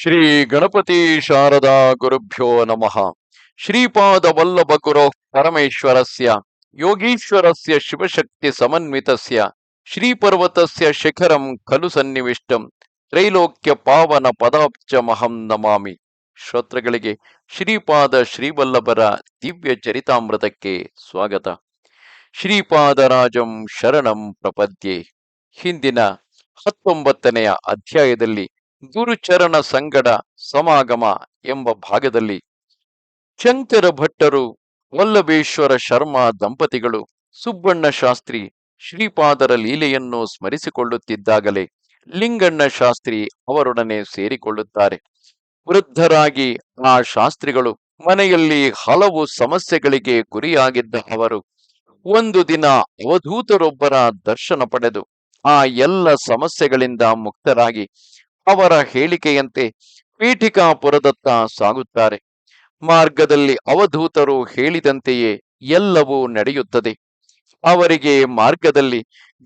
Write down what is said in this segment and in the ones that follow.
ಶ್ರೀ ಗಣಪತಿ ಶಾರದಾ ಗುರುಭ್ಯೋ ನಮಃ. ಶ್ರೀಪಾದ ವಲ್ಲಭ ಗುರೋ ಪರಮೇಶ್ವರಸ್ಯ ಯೋಗೀಶ್ವರಸ್ಯ ಶಿವಶಕ್ತಿ ಸಮನ್ವಿತಸ್ಯ ಶ್ರೀಪರ್ವತಸ್ಯ ಶಿಖರಂ ಖಲು ಸನ್ನಿವಿಷ್ಟಂ ತ್ರೈಲೋಕ್ಯ ಪಾವನ ಪದಾಬ್ಜಮಹಂ ನಮಾಮಿ. ಶ್ರೋತೃಗಳಿಗೆ ಶ್ರೀಪಾದ ಶ್ರೀವಲ್ಲಭರ ದಿವ್ಯ ಚರಿತಾಮೃತಕ್ಕೆ ಸ್ವಾಗತ. ಶ್ರೀಪಾದರಾಜಂ ಶರಣಂ ಪ್ರಪದ್ಯೆ. ಹಿಂದಿನ 19ನೆಯ ಅಧ್ಯಾಯದಲ್ಲಿ ಗುರುಚರಣ ಸಂಗಡ ಸಮಾಗಮ ಎಂಬ ಭಾಗದಲ್ಲಿ ಶಂಕರ ಭಟ್ಟರು, ವಲ್ಲಭೇಶ್ವರ ಶರ್ಮಾ ದಂಪತಿಗಳು ಸುಬ್ಬಣ್ಣ ಶಾಸ್ತ್ರಿ ಶ್ರೀಪಾದರ ಲೀಲೆಯನ್ನು ಸ್ಮರಿಸಿಕೊಳ್ಳುತ್ತಿದ್ದಾಗಲೇ ಲಿಂಗಣ್ಣ ಶಾಸ್ತ್ರಿ ಅವರೊಡನೆ ಸೇರಿಕೊಳ್ಳುತ್ತಾರೆ. ವೃದ್ಧರಾಗಿ ಆ ಶಾಸ್ತ್ರಿಗಳು ಮನೆಯಲ್ಲಿ ಹಲವು ಸಮಸ್ಯೆಗಳಿಗೆ ಗುರಿಯಾಗಿದ್ದ ಅವರು ಒಂದು ದಿನ ಅವಧೂತರೊಬ್ಬರ ದರ್ಶನ ಪಡೆದು ಆ ಎಲ್ಲ ಸಮಸ್ಯೆಗಳಿಂದ ಮುಕ್ತರಾಗಿ ಅವರ ಹೇಳಿಕೆಯಂತೆ ಪೀಠಿಕಾಪುರದತ್ತ ಸಾಗುತ್ತಾರೆ. ಮಾರ್ಗದಲ್ಲಿ ಅವಧೂತರು ಹೇಳಿದಂತೆಯೇ ಎಲ್ಲವೂ ನಡೆಯುತ್ತದೆ. ಅವರಿಗೆ ಮಾರ್ಗದಲ್ಲಿ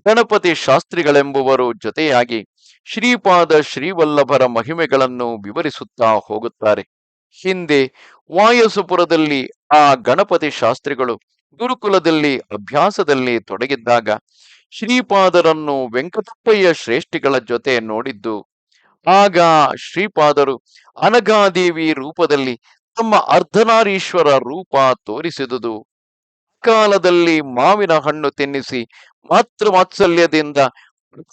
ಗಣಪತಿ ಶಾಸ್ತ್ರಿಗಳೆಂಬುವರು ಜೊತೆಯಾಗಿ ಶ್ರೀಪಾದ ಶ್ರೀವಲ್ಲಭರ ಮಹಿಮೆಗಳನ್ನು ವಿವರಿಸುತ್ತಾ ಹೋಗುತ್ತಾರೆ. ಹಿಂದೆ ವಾಯಸುಪುರದಲ್ಲಿ ಆ ಗಣಪತಿ ಶಾಸ್ತ್ರಿಗಳು ಗುರುಕುಲದಲ್ಲಿ ಅಭ್ಯಾಸದಲ್ಲಿ ತೊಡಗಿದ್ದಾಗ ಶ್ರೀಪಾದರನ್ನು ವೆಂಕಟಪ್ಪಯ್ಯ ಶ್ರೇಷ್ಠಿಗಳ ಜೊತೆ ನೋಡಿದ್ದು. ಆಗ ಶ್ರೀಪಾದರು ಅನಘಾದೇವಿ ರೂಪದಲ್ಲಿ ತಮ್ಮ ಅರ್ಧನಾರೀಶ್ವರ ರೂಪ ತೋರಿಸಿದುದು. ಕಾಲದಲ್ಲಿ ಮಾವಿನ ಹಣ್ಣು ತಿನ್ನಿಸಿ ಮಾತೃವಾತ್ಸಲ್ಯದಿಂದ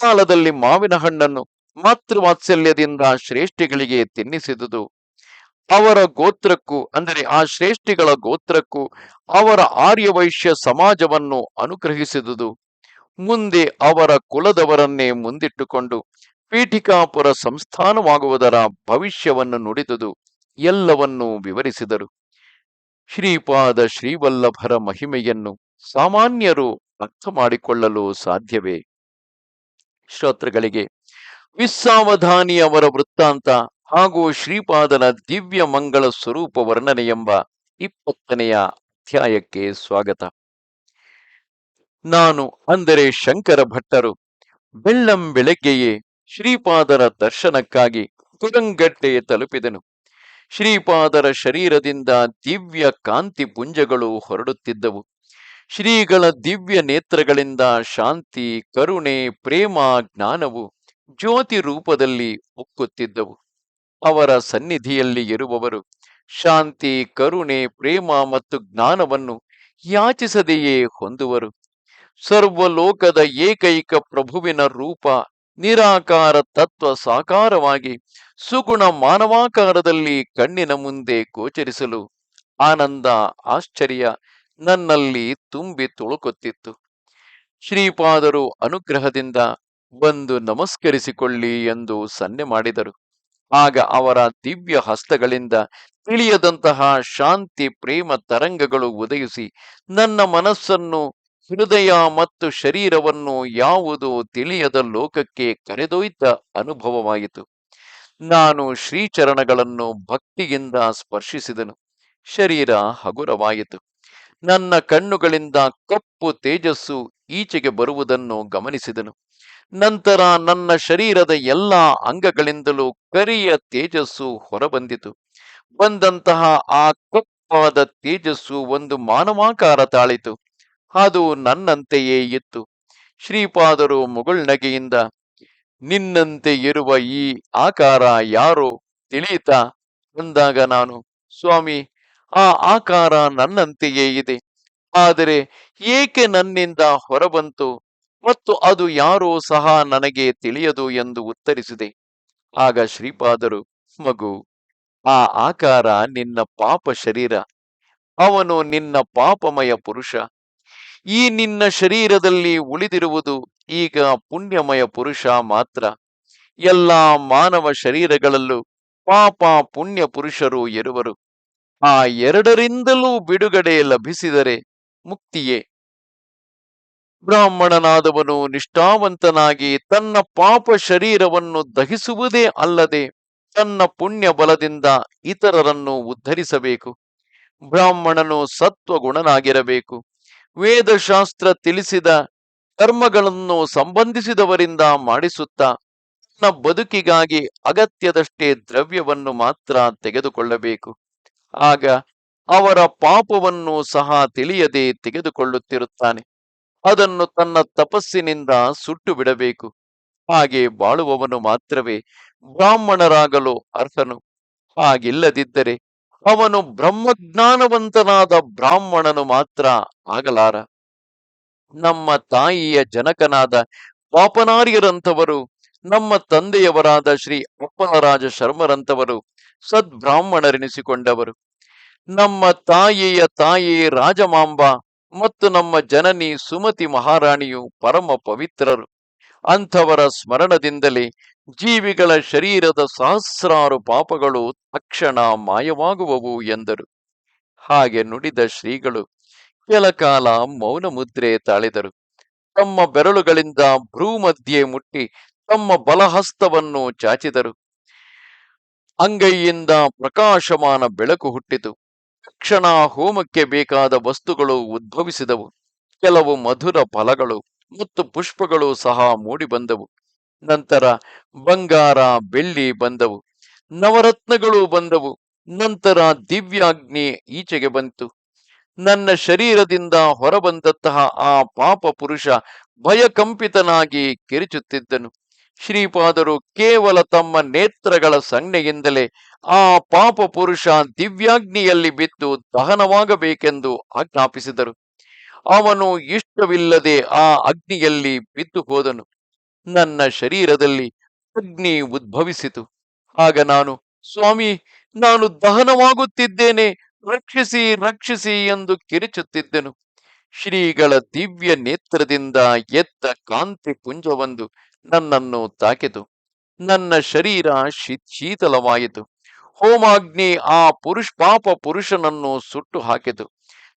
ಕಾಲದಲ್ಲಿ ಮಾವಿನ ಹಣ್ಣನ್ನು ಮಾತೃವಾತ್ಸಲ್ಯದಿಂದ ಶ್ರೇಷ್ಠಿಗಳಿಗೆ ತಿನ್ನಿಸಿದುದು. ಅವರ ಗೋತ್ರಕ್ಕೂ ಅಂದರೆ ಆ ಶ್ರೇಷ್ಠಿಗಳ ಗೋತ್ರಕ್ಕೂ ಅವರ ಆರ್ಯವೈಶ್ಯ ಸಮಾಜವನ್ನು ಅನುಗ್ರಹಿಸಿದುದು. ಮುಂದೆ ಅವರ ಕುಲದವರನ್ನೇ ಮುಂದಿಟ್ಟುಕೊಂಡು ಪೀಠಿಕಾಪುರ ಸಂಸ್ಥಾನವಾಗುವುದರ ಭವಿಷ್ಯವನ್ನು ನುಡಿದುದು. ಎಲ್ಲವನ್ನೂ ವಿವರಿಸಿದರು. ಶ್ರೀಪಾದ ಶ್ರೀವಲ್ಲಭರ ಮಹಿಮೆಯನ್ನು ಸಾಮಾನ್ಯರು ಅರ್ಥ ಮಾಡಿಕೊಳ್ಳಲು ಸಾಧ್ಯವೇ? ಶ್ರೋತೃಗಳಿಗೆ ವಿಸ್ಸಾವಧಾನಿಯವರ ವೃತ್ತಾಂತ ಹಾಗೂ ಶ್ರೀಪಾದನ ದಿವ್ಯ ಮಂಗಳ ಸ್ವರೂಪ ವರ್ಣನೆ ಎಂಬ 20ನೆಯ ಅಧ್ಯಾಯಕ್ಕೆ ಸ್ವಾಗತ. ನಾನು ಅಂದರೆ ಶಂಕರ ಭಟ್ಟರು ಬೆಳ್ಳಂ ಬೆಳಗ್ಗೆಯೇ ಶ್ರೀಪಾದರ ದರ್ಶನಕ್ಕಾಗಿ ಕುರಂಗಟ್ಟೆ ತಲುಪಿದನು. ಶ್ರೀಪಾದರ ಶರೀರದಿಂದ ದಿವ್ಯ ಕಾಂತಿ ಪುಂಜಗಳು ಹೊರಡುತ್ತಿದ್ದವು. ಶ್ರೀಗಳ ದಿವ್ಯ ನೇತ್ರಗಳಿಂದ ಶಾಂತಿ, ಕರುಣೆ, ಪ್ರೇಮ, ಜ್ಞಾನವು ಜ್ಯೋತಿ ರೂಪದಲ್ಲಿ ಉಕ್ಕುತ್ತಿದ್ದವು. ಅವರ ಸನ್ನಿಧಿಯಲ್ಲಿ ಇರುವವರು ಶಾಂತಿ, ಕರುಣೆ, ಪ್ರೇಮ ಮತ್ತು ಜ್ಞಾನವನ್ನು ಯಾಚಿಸದೆಯೇ ಹೊಂದುವರು. ಸರ್ವಲೋಕದ ಏಕೈಕ ಪ್ರಭುವಿನ ರೂಪ ನಿರಾಕಾರ ತತ್ವ ಸಾಕಾರವಾಗಿ ಸುಗುಣ ಮಾನವಾಕಾರದಲ್ಲಿ ಕಣ್ಣಿನ ಮುಂದೆ ಗೋಚರಿಸಲು ಆನಂದ, ಆಶ್ಚರ್ಯ ನನ್ನಲ್ಲಿ ತುಂಬಿ ತುಳುಕುತ್ತಿತ್ತು. ಶ್ರೀಪಾದರು ಅನುಗ್ರಹದಿಂದ ಬಂದು ನಮಸ್ಕರಿಸಿಕೊಳ್ಳಿ ಎಂದು ಸನ್ನೆ ಮಾಡಿದರು. ಆಗ ಅವರ ದಿವ್ಯ ಹಸ್ತಗಳಿಂದ ತಿಳಿಯದಂತಹ ಶಾಂತಿ, ಪ್ರೇಮ ತರಂಗಗಳು ಉದಯಿಸಿ ನನ್ನ ಮನಸ್ಸನ್ನು, ಹೃದಯ ಮತ್ತು ಶರೀರವನ್ನು ಯಾವುದೋ ತಿಳಿಯದ ಲೋಕಕ್ಕೆ ಕರೆದೊಯ್ದ ಅನುಭವವಾಯಿತು. ನಾನು ಶ್ರೀಚರಣಗಳನ್ನು ಭಕ್ತಿಯಿಂದ ಸ್ಪರ್ಶಿಸಿದನು. ಶರೀರ ಹಗುರವಾಯಿತು. ನನ್ನ ಕಣ್ಣುಗಳಿಂದ ಕಪ್ಪು ತೇಜಸ್ಸು ಈಚೆಗೆ ಬರುವುದನ್ನು ಗಮನಿಸಿದನು. ನಂತರ ನನ್ನ ಶರೀರದ ಎಲ್ಲ ಅಂಗಗಳಿಂದಲೂ ಕರಿಯ ತೇಜಸ್ಸು ಹೊರಬಂದಿತು. ಬಂದಂತಹ ಆ ಕಪ್ಪಾದ ತೇಜಸ್ಸು ಒಂದು ಮಾನವಾಕಾರ ತಾಳಿತು. ಅದು ನನ್ನಂತೆಯೇ ಇತ್ತು. ಶ್ರೀಪಾದರು ಮುಗುಳ್ನಗೆಯಿಂದ, ನಿನ್ನಂತೆ ಇರುವ ಈ ಆಕಾರ ಯಾರೋ ತಿಳಿಯಿತಾ ಅಂದಾಗ ನಾನು, ಸ್ವಾಮಿ, ಆ ಆಕಾರ ನನ್ನಂತೆಯೇ ಇದೆ, ಆದರೆ ಏಕೆ ನನ್ನಿಂದ ಹೊರಬಂತು ಮತ್ತು ಅದು ಯಾರೋ ಸಹ ನನಗೆ ತಿಳಿಯದು ಎಂದು ಉತ್ತರಿಸಿದೆ. ಆಗ ಶ್ರೀಪಾದರು, ಮಗು, ಆ ಆಕಾರ ನಿನ್ನ ಪಾಪ ಶರೀರ. ಅವನು ನಿನ್ನ ಪಾಪಮಯ ಪುರುಷ. ಈ ನಿನ್ನ ಶರೀರದಲ್ಲಿ ಉಳಿದಿರುವುದು ಈಗ ಪುಣ್ಯಮಯ ಪುರುಷ ಮಾತ್ರ. ಎಲ್ಲ ಮಾನವ ಶರೀರಗಳಲ್ಲೂ ಪಾಪ ಪುಣ್ಯ ಪುರುಷರು ಇರುವರು. ಆ ಎರಡರಿಂದಲೂ ಬಿಡುಗಡೆ ಲಭಿಸಿದರೆ ಮುಕ್ತಿಯೇ. ಬ್ರಾಹ್ಮಣನಾದವನು ನಿಷ್ಠಾವಂತನಾಗಿ ತನ್ನ ಪಾಪ ಶರೀರವನ್ನು ದಹಿಸುವುದೇ ಅಲ್ಲದೆ ತನ್ನ ಪುಣ್ಯ ಬಲದಿಂದ ಇತರರನ್ನು ಉದ್ಧರಿಸಬೇಕು. ಬ್ರಾಹ್ಮಣನು ಸತ್ವಗುಣನಾಗಿರಬೇಕು. ವೇದಶಾಸ್ತ್ರ ತಿಳಿಸಿದ ಕರ್ಮಗಳನ್ನು ಸಂಬಂಧಿಸಿದವರಿಂದ ಮಾಡಿಸುತ್ತಾ ತನ್ನ ಬದುಕಿಗಾಗಿ ಅಗತ್ಯದಷ್ಟೇ ದ್ರವ್ಯವನ್ನು ಮಾತ್ರ ತೆಗೆದುಕೊಳ್ಳಬೇಕು. ಆಗ ಅವರ ಪಾಪವನ್ನು ಸಹ ತಿಳಿಯದೆ ತೆಗೆದುಕೊಳ್ಳುತ್ತಿರುತ್ತಾನೆ. ಅದನ್ನು ತನ್ನ ತಪಸ್ಸಿನಿಂದ ಸುಟ್ಟು ಬಿಡಬೇಕು. ಹಾಗೆ ಬಾಳುವವನು ಮಾತ್ರವೇ ಬ್ರಾಹ್ಮಣರಾಗಲು ಅರ್ಹನು. ಹಾಗಿಲ್ಲದಿದ್ದರೆ ಅವನು ಬ್ರಹ್ಮಜ್ಞಾನವಂತನಾದ ಬ್ರಾಹ್ಮಣನು ಮಾತ್ರ ಆಗಲಾರ. ನಮ್ಮ ತಾಯಿಯ ಜನಕನಾದ ಪಾಪನಾರ್ಯರಂಥವರು, ನಮ್ಮ ತಂದೆಯವರಾದ ಶ್ರೀ ಅಪ್ಪಲರಾಜ ಶರ್ಮರಂಥವರು ಸದ್ಬ್ರಾಹ್ಮಣರೆನಿಸಿಕೊಂಡವರು. ನಮ್ಮ ತಾಯಿಯ ತಾಯಿ ರಾಜಮಾಂಬ ಮತ್ತು ನಮ್ಮ ಜನನಿ ಸುಮತಿ ಮಹಾರಾಣಿಯು ಪರಮ ಪವಿತ್ರರು. ಅಂಥವರ ಸ್ಮರಣದಿಂದಲೇ ಜೀವಿಗಳ ಶರೀರದ ಸಹಸ್ರಾರು ಪಾಪಗಳು ತಕ್ಷಣ ಮಾಯವಾಗುವವು ಎಂದರು. ಹಾಗೆ ನುಡಿದ ಶ್ರೀಗಳು ಕೆಲ ಕಾಲ ಮೌನ ಮುದ್ರೆ ತಾಳಿದರು. ತಮ್ಮ ಬೆರಳುಗಳಿಂದ ಭ್ರೂ ಮಧ್ಯೆ ಮುಟ್ಟಿ ತಮ್ಮ ಬಲಹಸ್ತವನ್ನು ಚಾಚಿದರು. ಅಂಗೈಯಿಂದ ಪ್ರಕಾಶಮಾನ ಬೆಳಕು ಹುಟ್ಟಿತು. ತಕ್ಷಣ ಹೋಮಕ್ಕೆ ಬೇಕಾದ ವಸ್ತುಗಳು ಉದ್ಭವಿಸಿದವು. ಕೆಲವು ಮಧುರ ಫಲಗಳು ಮತ್ತು ಪುಷ್ಪಗಳು ಸಹ ಮೂಡಿಬಂದವು. ನಂತರ ಬಂಗಾರ, ಬೆಳ್ಳಿ ಬಂದವು. ನವರತ್ನಗಳು ಬಂದವು. ನಂತರ ದಿವ್ಯಾಗ್ನಿ ಈಚೆಗೆ ಬಂತು. ನನ್ನ ಶರೀರದಿಂದ ಹೊರಬಂದಂತಹ ಆ ಪಾಪ ಪುರುಷ ಭಯಕಂಪಿತನಾಗಿ ಕಿರಿಚುತ್ತಿದ್ದನು. ಶ್ರೀಪಾದರು ಕೇವಲ ತಮ್ಮ ನೇತ್ರಗಳ ಸಂಜ್ಞೆಯಿಂದಲೇ ಆ ಪಾಪ ಪುರುಷ ದಿವ್ಯಾಗ್ನಿಯಲ್ಲಿ ಬಿದ್ದು ದಹನವಾಗಬೇಕೆಂದು ಆಜ್ಞಾಪಿಸಿದರು. ಅವನು ಇಷ್ಟವಿಲ್ಲದೆ ಆ ಅಗ್ನಿಯಲ್ಲಿ ಬಿದ್ದು ಹೋದನು. ನನ್ನ ಶರೀರದಲ್ಲಿ ಅಗ್ನಿ ಉದ್ಭವಿಸಿತು. ಆಗ ನಾನು, ಸ್ವಾಮಿ, ನಾನು ದಹನವಾಗುತ್ತಿದ್ದೇನೆ, ರಕ್ಷಿಸಿ ರಕ್ಷಿಸಿ ಎಂದು ಕಿರಿಚುತ್ತಿದ್ದೆನು. ಶ್ರೀಗಳ ದಿವ್ಯ ನೇತ್ರದಿಂದ ಎದ್ದ ಕಾಂತಿ ಪುಂಜವೊಂದು ನನ್ನನ್ನು ತಾಕಿತು. ನನ್ನ ಶರೀರ ಶೀತಲವಾಯಿತು. ಹೋಮಾಗ್ನಿ ಆ ಪಾಪ ಪುರುಷನನ್ನು ಸುಟ್ಟು ಹಾಕಿತು.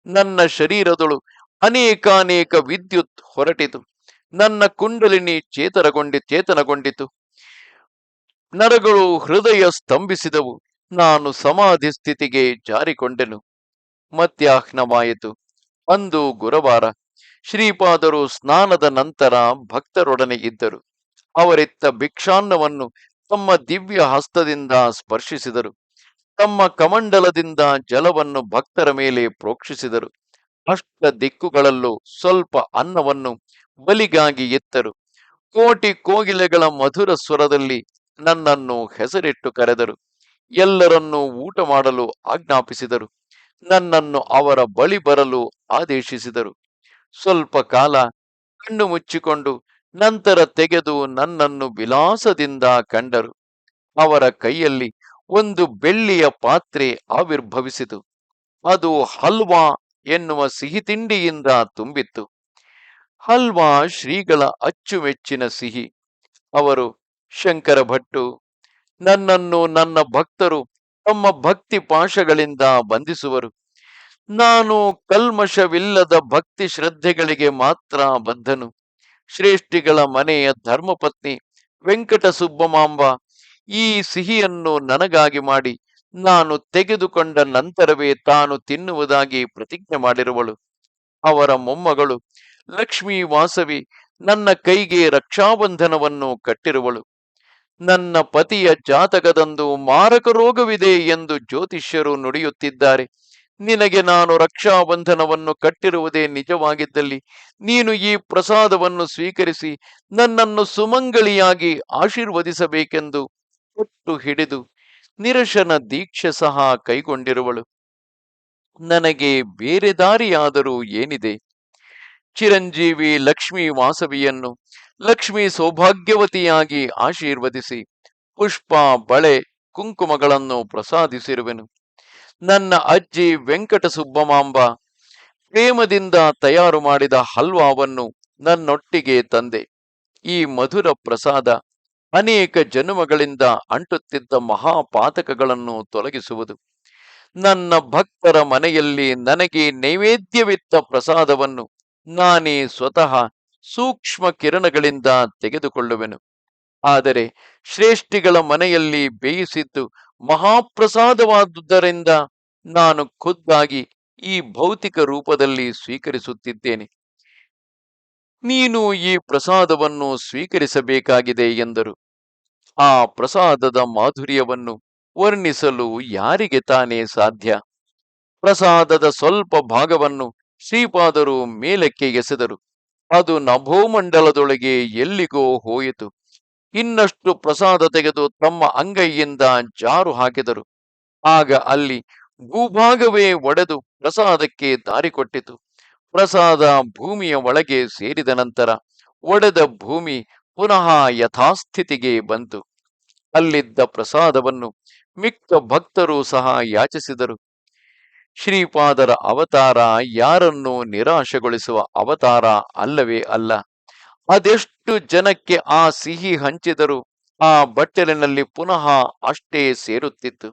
ನನ್ನ ಶರೀರದಳು ಅನೇಕಾನೇಕ ವಿದ್ಯುತ್ ಹೊರಟಿತು. ನನ್ನ ಕುಂಡಲಿನಿ ಚೇತನಗೊಂಡಿತು. ನರಗಳು ಹೃದಯ ಸ್ತಂಭಿಸಿದವು. ನಾನು ಸಮಾಧಿ ಸ್ಥಿತಿಗೆ ಜಾರಿಕೊಂಡೆನು. ಮಧ್ಯಾಹ್ನವಾಯಿತು. ಅಂದು ಗುರುವಾರ. ಶ್ರೀಪಾದರು ಸ್ನಾನದ ನಂತರ ಭಕ್ತರೊಡನೆ ಇದ್ದರು. ಅವರಿತ್ತ ಭಿಕ್ಷಾನ್ನವನ್ನು ತಮ್ಮ ದಿವ್ಯ ಹಸ್ತದಿಂದ ಸ್ಪರ್ಶಿಸಿದರು. ತಮ್ಮ ಕಮಂಡಲದಿಂದ ಜಲವನ್ನು ಭಕ್ತರ ಮೇಲೆ ಪ್ರೋಕ್ಷಿಸಿದರು. ಅಷ್ಟ ದಿಕ್ಕುಗಳಲ್ಲೂ ಸ್ವಲ್ಪ ಅನ್ನವನ್ನು ಬಲಿಗಾಗಿ ಎತ್ತರು. ಕೋಟಿ ಕೋಗಿಲೆಗಳ ಮಧುರ ಸ್ವರದಲ್ಲಿ ನನ್ನನ್ನು ಹೆಸರಿಟ್ಟು ಕರೆದರು. ಎಲ್ಲರನ್ನೂ ಊಟ ಮಾಡಲು ಆಜ್ಞಾಪಿಸಿದರು. ನನ್ನನ್ನು ಅವರ ಬಳಿ ಬರಲು ಆದೇಶಿಸಿದರು. ಸ್ವಲ್ಪ ಕಾಲ ಕಣ್ಣು ಮುಚ್ಚಿಕೊಂಡು ನಂತರ ತೆಗೆದು ನನ್ನನ್ನು ವಿಲಾಸದಿಂದ ಕಂಡರು. ಅವರ ಕೈಯಲ್ಲಿ ಒಂದು ಬೆಳ್ಳಿಯ ಪಾತ್ರೆ ಆವಿರ್ಭವಿಸಿತು. ಅದು ಹಲ್ವಾ ಎನ್ನುವ ಸಿಹಿ ತಿಂಡಿಯಿಂದ ತುಂಬಿತ್ತು. ಹಲ್ವಾ ಶ್ರೀಗಳ ಅಚ್ಚುಮೆಚ್ಚಿನ ಸಿಹಿ. ಅವರು, ಶಂಕರ ಭಟ್ಟು, ನನ್ನನ್ನು ನನ್ನ ಭಕ್ತರು ತಮ್ಮ ಭಕ್ತಿ ಪಾಶಗಳಿಂದ ಬಂಧಿಸುವರು. ನಾನು ಕಲ್ಮಶವಿಲ್ಲದ ಭಕ್ತಿ ಶ್ರದ್ಧೆಗಳಿಗೆ ಮಾತ್ರ ಬದ್ಧನು. ಶ್ರೇಷ್ಠಿಗಳ ಮನೆಯ ಧರ್ಮಪತ್ನಿ ವೆಂಕಟ ಸುಬ್ಬಮಾಂಬ ಈ ಸಿಹಿಯನ್ನು ನನಗಾಗಿ ಮಾಡಿ ನಾನು ತೆಗೆದುಕೊಂಡ ನಂತರವೇ ತಾನು ತಿನ್ನುವುದಾಗಿ ಪ್ರತಿಜ್ಞೆ ಮಾಡಿರುವಳು. ಅವರ ಮೊಮ್ಮಗಳು ಲಕ್ಷ್ಮೀ ವಾಸವಿ ನನ್ನ ಕೈಗೆ ರಕ್ಷಾಬಂಧನವನ್ನು ಕಟ್ಟಿರುವಳು. ನನ್ನ ಪತಿಯ ಜಾತಕದಂದು ಮಾರಕ ರೋಗವಿದೆ ಎಂದು ಜ್ಯೋತಿಷ್ಯರು ನುಡಿಯುತ್ತಿದ್ದಾರೆ. ನಿನಗೆ ನಾನು ರಕ್ಷಾಬಂಧನವನ್ನು ಕಟ್ಟಿರುವುದೇ ನಿಜವಾಗಿದ್ದಲ್ಲಿ ನೀನು ಈ ಪ್ರಸಾದವನ್ನು ಸ್ವೀಕರಿಸಿ ನನ್ನನ್ನು ಸುಮಂಗಳಿಯಾಗಿ ಆಶೀರ್ವದಿಸಬೇಕೆಂದು ಕೊಟ್ಟು ಹಿಡಿದು ನಿರಶನ ದೀಕ್ಷೆ ಸಹ ಕೈಗೊಂಡಿರುವಳು. ನನಗೆ ಬೇರೆ ದಾರಿಯಾದರೂ ಏನಿದೆ? ಚಿರಂಜೀವಿ ಲಕ್ಷ್ಮೀ ವಾಸವಿಯನ್ನು ಲಕ್ಷ್ಮೀ ಸೌಭಾಗ್ಯವತಿಯಾಗಿ ಆಶೀರ್ವದಿಸಿ ಪುಷ್ಪ, ಬಳೆ, ಕುಂಕುಮಗಳನ್ನು ಪ್ರಸಾದಿಸಿರುವೆನು. ನನ್ನ ಅಜ್ಜಿ ವೆಂಕಟ ಸುಬ್ಬಮಾಂಬ ಪ್ರೇಮದಿಂದ ತಯಾರು ಮಾಡಿದ ಹಲ್ವಾವನ್ನು ನನ್ನೊಟ್ಟಿಗೆ ತಂದೆ. ಈ ಮಧುರ ಪ್ರಸಾದ ಅನೇಕ ಜನ್ಮಗಳಿಂದ ಅಂಟುತ್ತಿದ್ದ ಮಹಾಪಾತಕಗಳನ್ನು ತೊಲಗಿಸುವುದು. ನನ್ನ ಭಕ್ತರ ಮನೆಯಲ್ಲಿ ನನಗೆ ನೈವೇದ್ಯವಿತ್ತ ಪ್ರಸಾದವನ್ನು ನಾನೇ ಸ್ವತಃ ಸೂಕ್ಷ್ಮ ಕಿರಣಗಳಿಂದ ತೆಗೆದುಕೊಳ್ಳುವೆನು. ಆದರೆ ಶ್ರೇಷ್ಠಿಗಳ ಮನೆಯಲ್ಲಿ ಬೇಯಿಸಿದ್ದು ಮಹಾಪ್ರಸಾದವಾದುದರಿಂದ ನಾನು ಖುದ್ದಾಗಿ ಈ ಭೌತಿಕ ರೂಪದಲ್ಲಿ ಸ್ವೀಕರಿಸುತ್ತಿದ್ದೇನೆ. ನೀನು ಈ ಪ್ರಸಾದವನ್ನು ಸ್ವೀಕರಿಸಬೇಕಾಗಿದೆ ಎಂದರು. ಆ ಪ್ರಸಾದದ ಮಾಧುರ್ಯವನ್ನು ವರ್ಣಿಸಲು ಯಾರಿಗೆ ತಾನೇ ಸಾಧ್ಯ? ಪ್ರಸಾದದ ಸ್ವಲ್ಪ ಭಾಗವನ್ನು ಶ್ರೀಪಾದರು ಮೇಲಕ್ಕೆ ಎಸೆದರು. ಅದು ನಭೋಮಂಡಲದೊಳಗೆ ಎಲ್ಲಿಗೋ ಹೋಯಿತು. ಇನ್ನಷ್ಟು ಪ್ರಸಾದ ತೆಗೆದು ತಮ್ಮ ಅಂಗೈಯಿಂದ ಜಾರು ಹಾಕಿದರು. ಆಗ ಅಲ್ಲಿ ಭೂಭಾಗವೇ ಒಡೆದು ಪ್ರಸಾದಕ್ಕೆ ದಾರಿ ಕೊಟ್ಟಿತು. ಪ್ರಸಾದ ಭೂಮಿಯ ಒಳಗೆ ಸೇರಿದ ನಂತರ ಒಡೆದ ಭೂಮಿ ಪುನಃ ಯಥಾಸ್ಥಿತಿಗೆ ಬಂತು. ಅಲ್ಲಿದ್ದ ಪ್ರಸಾದವನ್ನು ಮಿಕ್ಕ ಭಕ್ತರು ಸಹ ಯಾಚಿಸಿದರು. ಶ್ರೀಪಾದರ ಅವತಾರ ಯಾರನ್ನೂ ನಿರಾಶೆಗೊಳಿಸುವ ಅವತಾರ ಅಲ್ಲವೇ ಅಲ್ಲ. ಅದೆಷ್ಟು ಜನಕ್ಕೆ ಆ ಸಿಹಿ ಹಂಚಿದರೂ ಆ ಬಟ್ಟಲಿನಲ್ಲಿ ಪುನಃ ಅಷ್ಟೇ ಸೇರುತ್ತಿತ್ತು.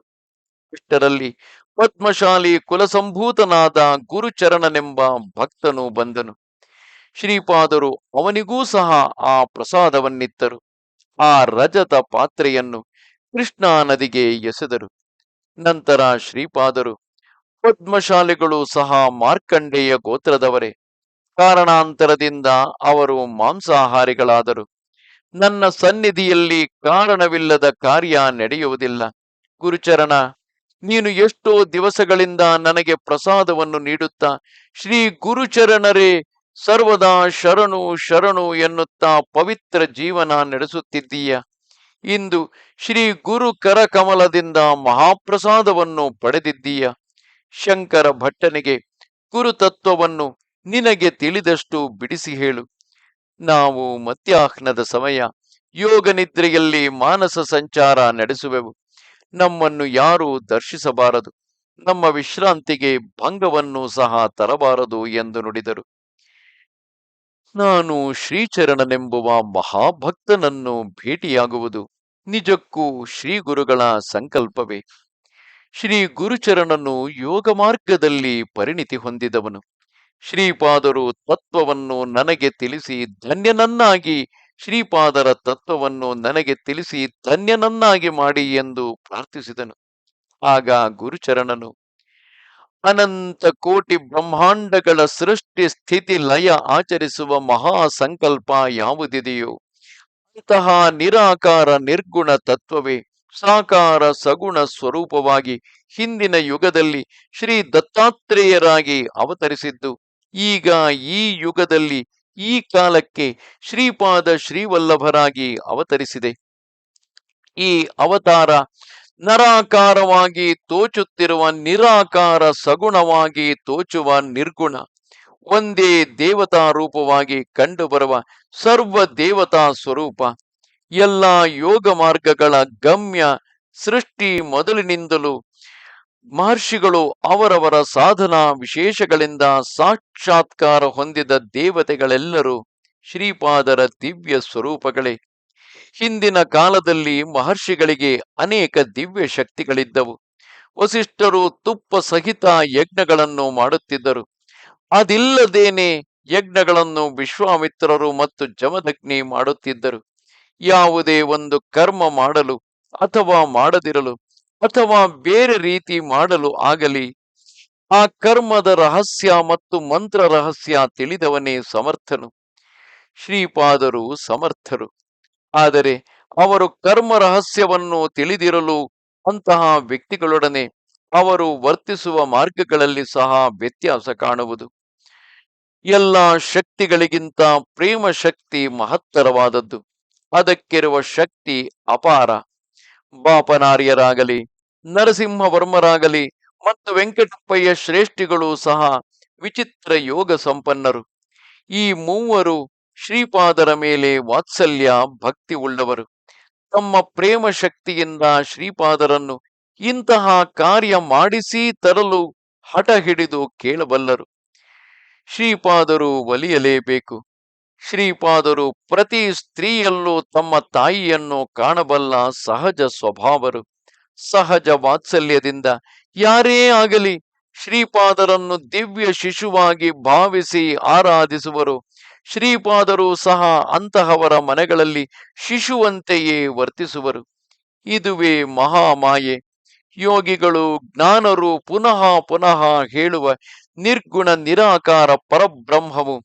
ಇಷ್ಟರಲ್ಲಿ ಪದ್ಮಶಾಲಿ ಕುಲಸಂಭೂತನಾದ ಗುರುಚರಣನೆಂಬ ಭಕ್ತನು ಬಂದನು. ಶ್ರೀಪಾದರು ಅವನಿಗೂ ಸಹ ಆ ಪ್ರಸಾದವನ್ನಿತ್ತರು. ಆ ರಜತ ಪಾತ್ರೆಯನ್ನು ಕೃಷ್ಣಾ ನದಿಗೆ ಎಸೆದರು. ನಂತರ ಶ್ರೀಪಾದರು, ಪದ್ಮಶಾಲಿಗಳು ಸಹ ಮಾರ್ಕಂಡೇಯ ಗೋತ್ರದವರೇ. ಕಾರಣಾಂತರದಿಂದ ಅವರು ಮಾಂಸಾಹಾರಿಗಳಾದರು. ನನ್ನ ಸನ್ನಿಧಿಯಲ್ಲಿ ಕಾರಣವಿಲ್ಲದ ಕಾರ್ಯ ನಡೆಯುವುದಿಲ್ಲ. ಗುರುಚರಣ, ನೀನು ಎಷ್ಟೋ ದಿವಸಗಳಿಂದ ನನಗೆ ಪ್ರಸಾದವನ್ನು ನೀಡುತ್ತಾ ಶ್ರೀ ಗುರುಚರಣರೇ ಸರ್ವದಾ ಶರಣು ಶರಣು ಎನ್ನುತ್ತಾ ಪವಿತ್ರ ಜೀವನ ನಡೆಸುತ್ತಿದ್ದೀಯ. ಇಂದು ಶ್ರೀ ಗುರು ಕರಕಮಲದಿಂದ ಮಹಾಪ್ರಸಾದವನ್ನು ಪಡೆದಿದ್ದೀಯ. ಶಂಕರ ಭಟ್ಟನಿಗೆ ಗುರುತತ್ವವನ್ನು ನಿನಗೆ ತಿಳಿದಷ್ಟು ಬಿಡಿಸಿ ಹೇಳು. ನಾವು ಮಧ್ಯಾಹ್ನದ ಸಮಯ ಯೋಗ ನಿದ್ರೆಯಲ್ಲಿ ಮಾನಸ ಸಂಚಾರ ನಡೆಸುವೆವು. ನಮ್ಮನ್ನು ಯಾರೂ ದರ್ಶಿಸಬಾರದು. ನಮ್ಮ ವಿಶ್ರಾಂತಿಗೆ ಭಂಗವನ್ನು ಸಹ ತರಬಾರದು ಎಂದು ನುಡಿದರು. ನಾನು ಶ್ರೀಚರಣನೆಂಬುವ ಮಹಾಭಕ್ತನನ್ನು ಭೇಟಿಯಾಗುವುದು ನಿಜಕ್ಕೂ ಶ್ರೀ ಗುರುಗಳ ಸಂಕಲ್ಪವೇ. ಶ್ರೀ ಗುರುಚರಣನು ಯೋಗ ಮಾರ್ಗದಲ್ಲಿ ಪರಿಣಿತಿ ಹೊಂದಿದವನು. ಶ್ರೀಪಾದರು ತತ್ವವನ್ನು ನನಗೆ ತಿಳಿಸಿ ಧನ್ಯನನ್ನಾಗಿ ಶ್ರೀಪಾದರ ತತ್ವವನ್ನು ನನಗೆ ತಿಳಿಸಿ ಧನ್ಯನನ್ನಾಗಿ ಮಾಡಿ ಎಂದು ಪ್ರಾರ್ಥಿಸಿದನು. ಆಗ ಗುರುಚರಣನು, ಅನಂತ ಕೋಟಿ ಬ್ರಹ್ಮಾಂಡಗಳ ಸೃಷ್ಟಿ ಸ್ಥಿತಿ ಲಯ ಆಚರಿಸುವ ಮಹಾ ಸಂಕಲ್ಪ ಯಾವುದಿದೆಯೋ ಅಂತಹ ನಿರಾಕಾರ ನಿರ್ಗುಣ ತತ್ವವೇ ಸಾಕಾರ ಸಗುಣ ಸ್ವರೂಪವಾಗಿ ಹಿಂದಿನ ಯುಗದಲ್ಲಿ ಶ್ರೀ ದತ್ತಾತ್ರೇಯರಾಗಿ ಅವತರಿಸಿದ್ದು ಈಗ ಈ ಯುಗದಲ್ಲಿ ಈ ಕಾಲಕ್ಕೆ ಶ್ರೀಪಾದ ಶ್ರೀವಲ್ಲಭರಾಗಿ ಅವತರಿಸಿದೆ. ಈ ಅವತಾರ ನರಾಕಾರವಾಗಿ ತೋಚುತ್ತಿರುವ ನಿರಾಕಾರ ಸಗುಣವಾಗಿ ತೋಚುವ ನಿರ್ಗುಣ ಒಂದೇ ದೇವತಾ ರೂಪವಾಗಿ ಕಂಡುಬರುವ ಸರ್ವ ದೇವತಾ ಸ್ವರೂಪ. ಎಲ್ಲ ಯೋಗ ಮಾರ್ಗಗಳ ಗಮ್ಯ. ಸೃಷ್ಟಿ ಮೊದಲಿನಿಂದಲೂ ಮಹರ್ಷಿಗಳು ಅವರವರ ಸಾಧನಾ ವಿಶೇಷಗಳಿಂದ ಸಾಕ್ಷಾತ್ಕಾರ ಹೊಂದಿದ ದೇವತೆಗಳೆಲ್ಲರೂ ಶ್ರೀಪಾದರ ದಿವ್ಯ ಸ್ವರೂಪಗಳೇ. ಹಿಂದಿನ ಕಾಲದಲ್ಲಿ ಮಹರ್ಷಿಗಳಿಗೆ ಅನೇಕ ದಿವ್ಯ ಶಕ್ತಿಗಳಿದ್ದವು. ವಸಿಷ್ಠರು ತುಪ್ಪ ಸಹಿತ ಯಜ್ಞಗಳನ್ನು ಮಾಡುತ್ತಿದ್ದರು. ಅದಿಲ್ಲದೇನೆ ಯಜ್ಞಗಳನ್ನು ವಿಶ್ವಾಮಿತ್ರರು ಮತ್ತು ಜಮದಗ್ನಿ ಮಾಡುತ್ತಿದ್ದರು. ಯಾವುದೇ ಒಂದು ಕರ್ಮ ಮಾಡಲು ಅಥವಾ ಮಾಡದಿರಲು ಅಥವಾ ಬೇರೆ ರೀತಿ ಮಾಡಲು ಆಗಲಿ ಆ ಕರ್ಮದ ರಹಸ್ಯ ಮತ್ತು ಮಂತ್ರ ರಹಸ್ಯ ತಿಳಿದವನೇ ಸಮರ್ಥನು. ಶ್ರೀಪಾದರು ಸಮರ್ಥರು. ಆದರೆ ಅವರು ಕರ್ಮ ರಹಸ್ಯವನ್ನು ತಿಳಿದಿರಲು ಅಂತಹ ವ್ಯಕ್ತಿಗಳೊಡನೆ ಅವರು ವರ್ತಿಸುವ ಮಾರ್ಗಗಳಲ್ಲಿ ಸಹ ವ್ಯತ್ಯಾಸ ಕಾಣುವುದು. ಎಲ್ಲ ಶಕ್ತಿಗಳಿಗಿಂತ ಪ್ರೇಮ ಶಕ್ತಿ ಮಹತ್ತರವಾದದ್ದು. ಅದಕ್ಕಿರುವ ಶಕ್ತಿ ಅಪಾರ. ಬಾಪನಾರ್ಯರಾಗಲಿ, ನರಸಿಂಹವರ್ಮರಾಗಲಿ ಮತ್ತು ವೆಂಕಟಪ್ಪಯ್ಯ ಶ್ರೇಷ್ಠಿಗಳು ಸಹ ವಿಚಿತ್ರ ಯೋಗ ಸಂಪನ್ನರು. ಈ ಮೂವರು ಶ್ರೀಪಾದರ ಮೇಲೆ ವಾತ್ಸಲ್ಯ ಭಕ್ತಿ ಉಳ್ಳವರು. ತಮ್ಮ ಪ್ರೇಮ ಶಕ್ತಿಯಿಂದ ಶ್ರೀಪಾದರನ್ನು ಇಂತಹ ಕಾರ್ಯ ಮಾಡಿಸಿ ತರಲು ಹಠ ಹಿಡಿದು ಕೇಳಬಲ್ಲರು. ಶ್ರೀಪಾದರು ಒಲಿಯಲೇಬೇಕು. ಶ್ರೀಪಾದರು ಪ್ರತಿ ಸ್ತ್ರೀಯಲ್ಲೂ ತಮ್ಮ ತಾಯಿಯನ್ನು ಕಾಣಬಲ್ಲ ಸಹಜ ಸ್ವಭಾವರು. ಸಹಜ ವಾತ್ಸಲ್ಯದಿಂದ ಯಾರೇ ಆಗಲಿ ಶ್ರೀಪಾದರನ್ನು ದಿವ್ಯ ಶಿಶುವಾಗಿ ಭಾವಿಸಿ ಆರಾಧಿಸುವರು. ಶ್ರೀಪಾದರು ಸಹ ಅಂತಹವರ ಮನೆಗಳಲ್ಲಿ ಶಿಶುವಂತೆಯೇ ವರ್ತಿಸುವರು. ಇದುವೇ ಮಹಾಮಾಯೆ. ಯೋಗಿಗಳು ಜ್ಞಾನರು ಪುನಃ ಪುನಃ ಹೇಳುವ ನಿರ್ಗುಣ ನಿರಾಕಾರ ಪರಬ್ರಹ್ಮವು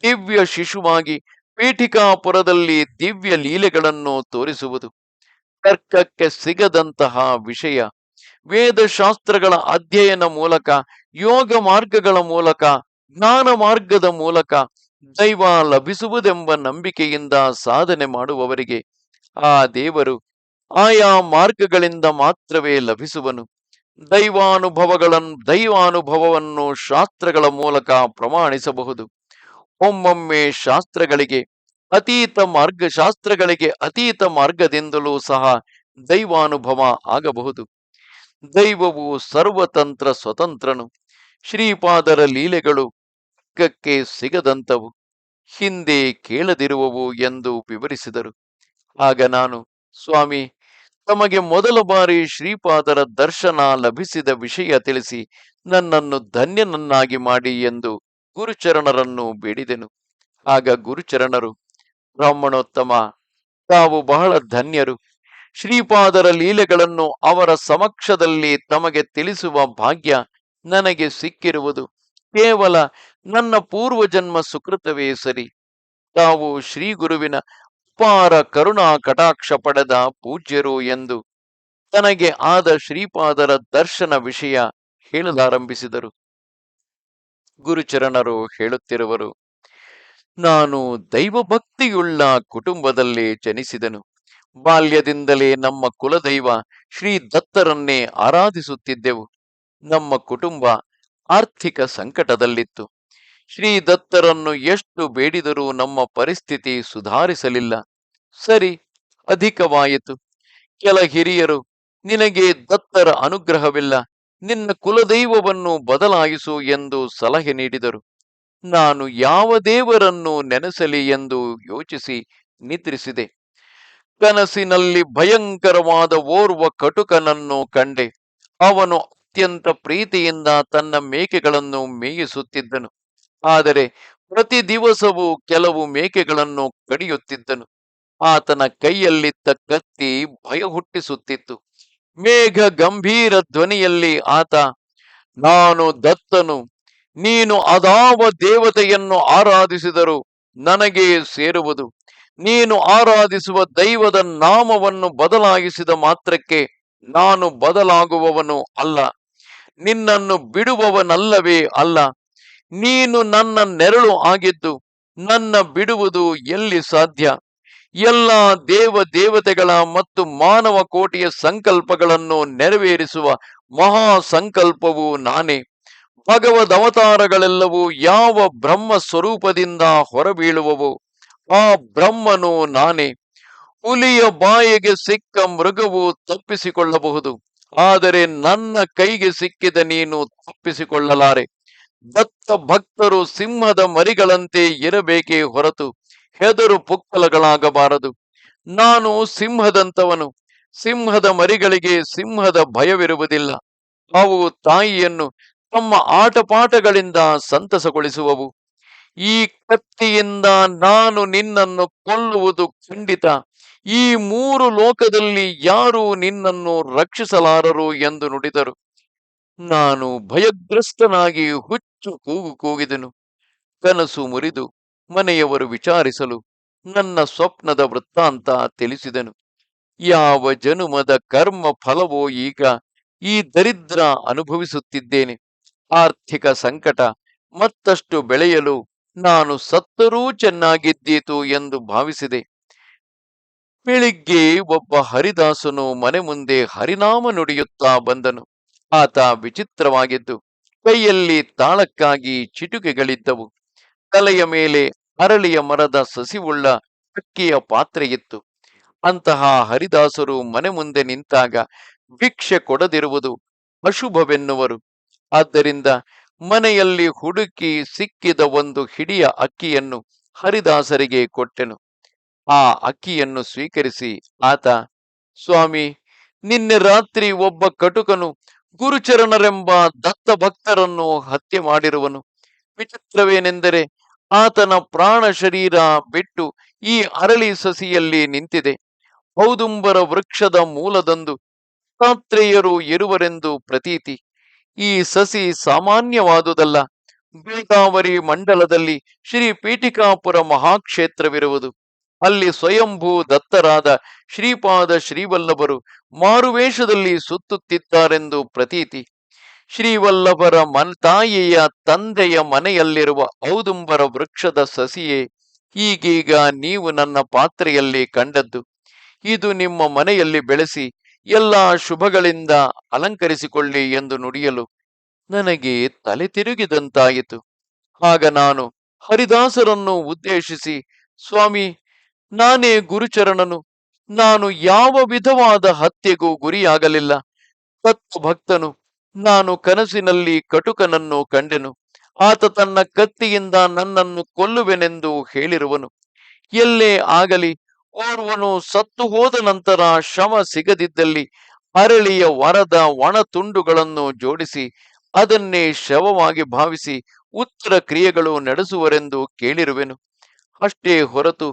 ದಿವ್ಯ ಶಿಶುವಾಗಿ ಪೀಠಿಕಾಪುರದಲ್ಲಿ ದಿವ್ಯ ಲೀಲೆಗಳನ್ನು ತೋರಿಸುವುದು. ತರ್ಕಕ್ಕೆ ಸಿಗದಂತಹ ವಿಷಯ. ವೇದಶಾಸ್ತ್ರಗಳ ಅಧ್ಯಯನ ಮೂಲಕ, ಯೋಗ ಮಾರ್ಗಗಳ ಮೂಲಕ, ಜ್ಞಾನ ಮಾರ್ಗದ ಮೂಲಕ ದೈವ ಲಭಿಸುವುದೆಂಬ ನಂಬಿಕೆಯಿಂದ ಸಾಧನೆ ಮಾಡುವವರಿಗೆ ಆ ದೇವರು ಆಯಾ ಮಾರ್ಗಗಳಿಂದ ಮಾತ್ರವೇ ಲಭಿಸುವನು. ದೈವಾನುಭವವನ್ನು ಶಾಸ್ತ್ರಗಳ ಮೂಲಕ ಪ್ರಮಾಣಿಸಬಹುದು. ಒಮ್ಮೊಮ್ಮೆ ಶಾಸ್ತ್ರಗಳಿಗೆ ಅತೀತ ಮಾರ್ಗದಿಂದಲೂ ಸಹ ದೈವಾನುಭವ ಆಗಬಹುದು. ದೈವವು ಸರ್ವತಂತ್ರ ಸ್ವತಂತ್ರನು. ಶ್ರೀಪಾದರ ಲೀಲೆಗಳು ತರ್ಕಕ್ಕೆ ಸಿಗದಂತವು, ಹಿಂದೆ ಕೇಳದಿರುವವು ಎಂದು ವಿವರಿಸಿದರು. ಆಗ ನಾನು, ಸ್ವಾಮಿ, ತಮಗೆ ಮೊದಲ ಬಾರಿ ಶ್ರೀಪಾದರ ದರ್ಶನ ಲಭಿಸಿದ ವಿಷಯ ತಿಳಿಸಿ ನನ್ನನ್ನು ಧನ್ಯನನ್ನಾಗಿ ಮಾಡಿ ಎಂದು ಗುರುಚರಣರನ್ನು ಬೇಡಿದೆನು. ಆಗ ಗುರುಚರಣರು, ಬ್ರಾಹ್ಮಣೋತ್ತಮ, ತಾವು ಬಹಳ ಧನ್ಯರು. ಶ್ರೀಪಾದರ ಲೀಲೆಗಳನ್ನು ಅವರ ಸಮಕ್ಷದಲ್ಲಿ ತಮಗೆ ತಿಳಿಸುವ ಭಾಗ್ಯ ನನಗೆ ಸಿಕ್ಕಿರುವುದು ಕೇವಲ ನನ್ನ ಪೂರ್ವಜನ್ಮ ಸುಕೃತವೇ ಸರಿ. ತಾವು ಶ್ರೀ ಗುರುವಿನ ಅಪಾರ ಕರುಣಾ ಕಟಾಕ್ಷ ಪಡೆದ ಪೂಜ್ಯರು ಎಂದು ತನಗೆ ಆದ ಶ್ರೀಪಾದರ ದರ್ಶನ ವಿಷಯ ಹೇಳಲಾರಂಭಿಸಿದರು. ಗುರುಚರಣರು ಹೇಳುತ್ತಿರುವರು, ನಾನು ದೈವಭಕ್ತಿಯುಳ್ಳ ಕುಟುಂಬದಲ್ಲಿ ಜನಿಸಿದನು. ಬಾಲ್ಯದಿಂದಲೇ ನಮ್ಮ ಕುಲದೈವ ಶ್ರೀ ದತ್ತರನ್ನೇ ಆರಾಧಿಸುತ್ತಿದ್ದೆವು. ನಮ್ಮ ಕುಟುಂಬ ಆರ್ಥಿಕ ಸಂಕಟದಲ್ಲಿತ್ತು. ಶ್ರೀ ದತ್ತರನ್ನು ಎಷ್ಟು ಬೇಡಿದರೂ ನಮ್ಮ ಪರಿಸ್ಥಿತಿ ಸುಧಾರಿಸಲಿಲ್ಲ. ಸರಿ, ಅಧಿಕವಾಯಿತು. ಕೆಲ ಹಿರಿಯರು, ನಿನಗೆ ದತ್ತರ ಅನುಗ್ರಹವಿಲ್ಲ, ನಿನ್ನ ಕುಲದೈವವನ್ನು ಬದಲಾಯಿಸು ಎಂದು ಸಲಹೆ ನೀಡಿದರು. ನಾನು ಯಾವ ದೇವರನ್ನು ನೆನೆಸಲಿ ಎಂದು ಯೋಚಿಸಿ ನಿದ್ರಿಸಿದೆ. ಕನಸಿನಲ್ಲಿ ಭಯಂಕರವಾದ ಓರ್ವ ಕಟುಕನನ್ನು ಕಂಡೆ. ಅವನು ಅತ್ಯಂತ ಪ್ರೀತಿಯಿಂದ ತನ್ನ ಮೇಕೆಗಳನ್ನು ಮೇಯಿಸುತ್ತಿದ್ದನು. ಆದರೆ ಪ್ರತಿ ದಿವಸವೂ ಕೆಲವು ಮೇಕೆಗಳನ್ನು ಕಡಿಯುತ್ತಿದ್ದನು. ಆತನ ಕೈಯಲ್ಲಿದ್ದ ಕತ್ತಿ ಭಯ ಹುಟ್ಟಿಸುತ್ತಿತ್ತು. ಮೇಘ ಗಂಭೀರ ಧ್ವನಿಯಲ್ಲಿ ಆತ, ನಾನು ದತ್ತನು, ನೀನು ಅದಾವ ದೇವತೆಯನ್ನು ಆರಾಧಿಸಿದರೂ ನನಗೆ ಸೇರುವುದು. ನೀನು ಆರಾಧಿಸುವ ದೈವದ ನಾಮವನ್ನು ಬದಲಾಯಿಸಿದ ಮಾತ್ರಕ್ಕೆ ನಾನು ಬದಲಾಗುವವನು ಅಲ್ಲ, ನಿನ್ನನ್ನು ಬಿಡುವವನಲ್ಲವೇ ಅಲ್ಲ. ನೀನು ನನ್ನ ನೆರಳು ಆಗಿದ್ದು ನನ್ನ ಬಿಡುವುದು ಎಲ್ಲಿ ಸಾಧ್ಯ? ಎಲ್ಲ ದೇವತೆಗಳ ಮತ್ತು ಮಾನವ ಕೋಟಿಯ ಸಂಕಲ್ಪಗಳನ್ನು ನೆರವೇರಿಸುವ ಮಹಾ ಸಂಕಲ್ಪವು ನಾನೇ. ಭಗವದ್ ಅವತಾರಗಳೆಲ್ಲವೂ ಯಾವ ಬ್ರಹ್ಮ ಸ್ವರೂಪದಿಂದ ಹೊರಬೀಳುವವು ಆ ಬ್ರಹ್ಮನು ನಾನೇ. ಹುಲಿಯ ಬಾಯಿಗೆ ಸಿಕ್ಕ ಮೃಗವು ತಪ್ಪಿಸಿಕೊಳ್ಳಬಹುದು, ಆದರೆ ನನ್ನ ಕೈಗೆ ಸಿಕ್ಕಿದ ನೀನು ತಪ್ಪಿಸಿಕೊಳ್ಳಲಾರೆ. ದತ್ತ ಭಕ್ತರು ಸಿಂಹದ ಮರಿಗಳಂತೆ ಇರಬೇಕೇ ಹೊರತು ಹೆದರು ಪುಕ್ಕಲಗಳಾಗಬಾರದು. ನಾನು ಸಿಂಹದಂತವನು. ಸಿಂಹದ ಮರಿಗಳಿಗೆ ಸಿಂಹದ ಭಯವಿರುವುದಿಲ್ಲ. ಅವು ತಾಯಿಯನ್ನು ತಮ್ಮ ಆಟಪಾಠಗಳಿಂದ ಸಂತಸಗೊಳಿಸುವವು. ಈ ಕತ್ತಿಯಿಂದ ನಾನು ನಿನ್ನನ್ನು ಕೊಲ್ಲುವುದು ಖಂಡಿತ. ಈ 3 ಲೋಕದಲ್ಲಿ ಯಾರೂ ನಿನ್ನನ್ನು ರಕ್ಷಿಸಲಾರರು ಎಂದು ನುಡಿದರು. ನಾನು ಭಯಗ್ರಸ್ತನಾಗಿ ಹುಚ್ಚು ಕೂಗು ಕೂಗಿದೆನು. ಕನಸು ಮುರಿದು ಮನೆಯವರು ವಿಚಾರಿಸಲು ನನ್ನ ಸ್ವಪ್ನದ ವೃತ್ತಾಂತ ತಿಳಿಸಿದನು. ಯಾವ ಜನುಮದ ಕರ್ಮ ಫಲವೋ ಈಗ ಈ ದರಿದ್ರ ಅನುಭವಿಸುತ್ತಿದ್ದೇನೆ. ಆರ್ಥಿಕ ಸಂಕಟ ಮತ್ತಷ್ಟು ಬೆಳೆಯಲು ನಾನು ಸತ್ತರೂ ಚೆನ್ನಾಗಿದ್ದೀತು ಎಂದು ಭಾವಿಸಿದೆ. ಬೆಳಿಗ್ಗೆ ಒಬ್ಬ ಹರಿದಾಸನು ಮನೆ ಮುಂದೆ ಹರಿನಾಮ ನುಡಿಯುತ್ತಾ ಬಂದನು. ಆತ ವಿಚಿತ್ರವಾಗಿದ್ದು ಕೈಯಲ್ಲಿ ತಾಳಕ್ಕಾಗಿ ಚಿಟುಕೆಗಳಿದ್ದವು. ತಲೆಯ ಮೇಲೆ ಅರಳಿಯ ಮರದ ಸಸಿವುಳ್ಳ ಅಕ್ಕಿಯ ಪಾತ್ರೆಯಿತ್ತು. ಅಂತಹ ಹರಿದಾಸರು ಮನೆ ಮುಂದೆ ನಿಂತಾಗ ಭಿಕ್ಷೆ ಕೊಡದಿರುವುದು ಅಶುಭವೆನ್ನುವರು. ಆದ್ದರಿಂದ ಮನೆಯಲ್ಲಿ ಹುಡುಕಿ ಸಿಕ್ಕಿದ ಒಂದು ಹಿಡಿಯ ಅಕ್ಕಿಯನ್ನು ಹರಿದಾಸರಿಗೆ ಕೊಟ್ಟೆನು. ಆ ಅಕ್ಕಿಯನ್ನು ಸ್ವೀಕರಿಸಿ ಆತ, ಸ್ವಾಮಿ, ನಿನ್ನೆ ರಾತ್ರಿ ಒಬ್ಬ ಕಟುಕನು ಗುರುಚರಣರೆಂಬ ದತ್ತ ಭಕ್ತರನ್ನು ಹತ್ಯೆ ಮಾಡಿರುವನು. ವಿಚಿತ್ರವೇನೆಂದರೆ ಆತನ ಪ್ರಾಣ ಶರೀರ ಬಿಟ್ಟು ಈ ಅರಳಿ ಸಸಿಯಲ್ಲಿ ನಿಂತಿದೆ. ಔದುಂಬರ ವೃಕ್ಷದ ಮೂಲದಂದು ದತ್ತಾತ್ರೇಯರು ಇರುವರೆಂದು ಪ್ರತೀತಿ. ಈ ಸಸಿ ಸಾಮಾನ್ಯವಾದುದಲ್ಲ. ಗೋದಾವರಿ ಮಂಡಲದಲ್ಲಿ ಶ್ರೀ ಪೀಠಿಕಾಪುರ ಮಹಾಕ್ಷೇತ್ರವಿರುವುದು. ಅಲ್ಲಿ ಸ್ವಯಂಭೂ ದತ್ತರಾದ ಶ್ರೀಪಾದ ಶ್ರೀವಲ್ಲಭರು ಮಾರುವೇಷದಲ್ಲಿ ಸುತ್ತುತ್ತಿದ್ದಾರೆಂದು ಪ್ರತೀತಿ. ಶ್ರೀವಲ್ಲಭರ ತಾಯಿಯ ತಂದೆಯ ಮನೆಯಲ್ಲಿರುವ ಔದುಂಬರ ವೃಕ್ಷದ ಸಸಿಯೇ ಈಗೀಗ ನೀವು ನನ್ನ ಪಾತ್ರೆಯಲ್ಲಿ ಕಂಡದ್ದು. ಇದು ನಿಮ್ಮ ಮನೆಯಲ್ಲಿ ಬೆಳೆಸಿ ಎಲ್ಲಾ ಶುಭಗಳಿಂದ ಅಲಂಕರಿಸಿಕೊಳ್ಳಿ ಎಂದು ನುಡಿಯಲು ನನಗೆ ತಲೆ ತಿರುಗಿದಂತಾಯಿತು. ಆಗ ನಾನು ಹರಿದಾಸರನ್ನು ಉದ್ದೇಶಿಸಿ, ಸ್ವಾಮಿ, ನಾನೇ ಗುರುಚರಣನು. ನಾನು ಯಾವ ವಿಧವಾದ ಹತ್ಯೆಗೂ ಗುರಿಯಾಗಲಿಲ್ಲ. ಭಕ್ತನು. ನಾನು ಕನಸಿನಲ್ಲಿ ಕಟುಕನನ್ನು ಕಂಡೆನು. ಆತ ತನ್ನ ಕತ್ತಿಯಿಂದ ನನ್ನನ್ನು ಕೊಲ್ಲುವೆನೆಂದು ಹೇಳಿರುವನು. ಎಲ್ಲೇ ಆಗಲಿ, ಓರ್ವನು ಸತ್ತು ಹೋದ ನಂತರ ಶವ ಸಿಗದಿದ್ದಲ್ಲಿ ಅರಳಿಯ ವರದ ಒಣ ತುಂಡುಗಳನ್ನು ಜೋಡಿಸಿ ಅದನ್ನೇ ಶವವಾಗಿ ಭಾವಿಸಿ ಉತ್ತರ ಕ್ರಿಯೆಗಳು ನಡೆಸುವರೆಂದು ಕೇಳಿರುವೆನು. ಅಷ್ಟೇ ಹೊರತು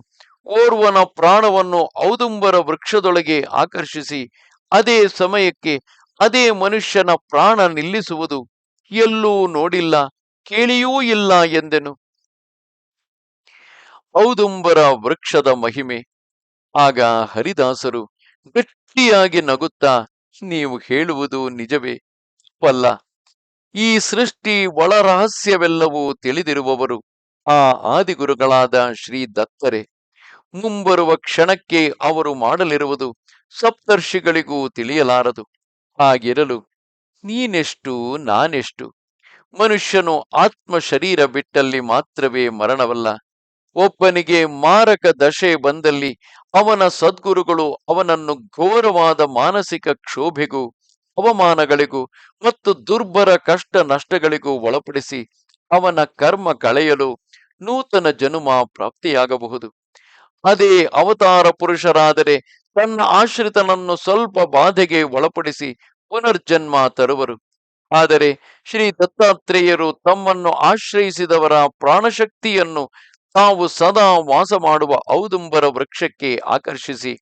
ಓರ್ವನ ಪ್ರಾಣವನ್ನು ಔದುಂಬರ ವೃಕ್ಷದೊಳಗೆ ಆಕರ್ಷಿಸಿ ಅದೇ ಸಮಯಕ್ಕೆ ಅದೇ ಮನುಷ್ಯನ ಪ್ರಾಣ ನಿಲ್ಲಿಸುವುದು ಎಲ್ಲೂ ನೋಡಿಲ್ಲ, ಕೇಳಿಯೂ ಇಲ್ಲ ಎಂದೆನು. ಔದುಂಬರ ವೃಕ್ಷದ ಮಹಿಮೆ. ಆಗ ಹರಿದಾಸರು ಗಟ್ಟಿಯಾಗಿ ನಗುತ್ತಾ, ನೀವು ಹೇಳುವುದು ನಿಜವೇ, ತಪ್ಪಲ್ಲ. ಈ ಸೃಷ್ಟಿ ಒಳ ರಹಸ್ಯವೆಲ್ಲವೂ ತಿಳಿದಿರುವವರು ಆ ಆದಿಗುರುಗಳಾದ ಶ್ರೀ ದತ್ತರೇ. ಮುಂಬರುವ ಕ್ಷಣಕ್ಕೆ ಅವರು ಮಾಡಲಿರುವುದು ಸಪ್ತರ್ಷಿಗಳಿಗೂ ತಿಳಿಯಲಾರದು. ಹಾಗಿರಲು ನೀನೆಷ್ಟು, ನಾನೆಷ್ಟು? ಮನುಷ್ಯನು ಆತ್ಮ ಶರೀರ ಬಿಟ್ಟಲ್ಲಿ ಮಾತ್ರವೇ ಮರಣವಲ್ಲ. ಒಬ್ಬನಿಗೆ ಮಾರಕ ದಶೆ ಬಂದಲ್ಲಿ ಅವನ ಸದ್ಗುರುಗಳು ಅವನನ್ನು ಘೋರವಾದ ಮಾನಸಿಕ ಕ್ಷೋಭೆಗೂ ಅವಮಾನಗಳಿಗೂ ಮತ್ತು ದುರ್ಭರ ಕಷ್ಟ ನಷ್ಟಗಳಿಗೂ ಒಳಪಡಿಸಿ ಅವನ ಕರ್ಮ ಕಳೆಯಲು ನೂತನ ಜನುಮ ಪ್ರಾಪ್ತಿಯಾಗಬಹುದು. ಅದೇ ಅವತಾರ ಪುರುಷರಾದರೆ ತನ್ನ ಆಶ್ರಿತನನ್ನು ಸ್ವಲ್ಪ ಬಾಧೆಗೆ ಒಳಪಡಿಸಿ ಪುನರ್ಜನ್ಮ ತರುವರು. ಆದರೆ ಶ್ರೀ ದತ್ತಾತ್ರೇಯರು ತಮ್ಮನ್ನು ಆಶ್ರಯಿಸಿದವರ ಪ್ರಾಣಶಕ್ತಿಯನ್ನು ತಾವು ಸದಾ ವಾಸ ಮಾಡುವ ಔದುಂಬರ ವೃಕ್ಷಕ್ಕೆ ಆಕರ್ಷಿಸಿ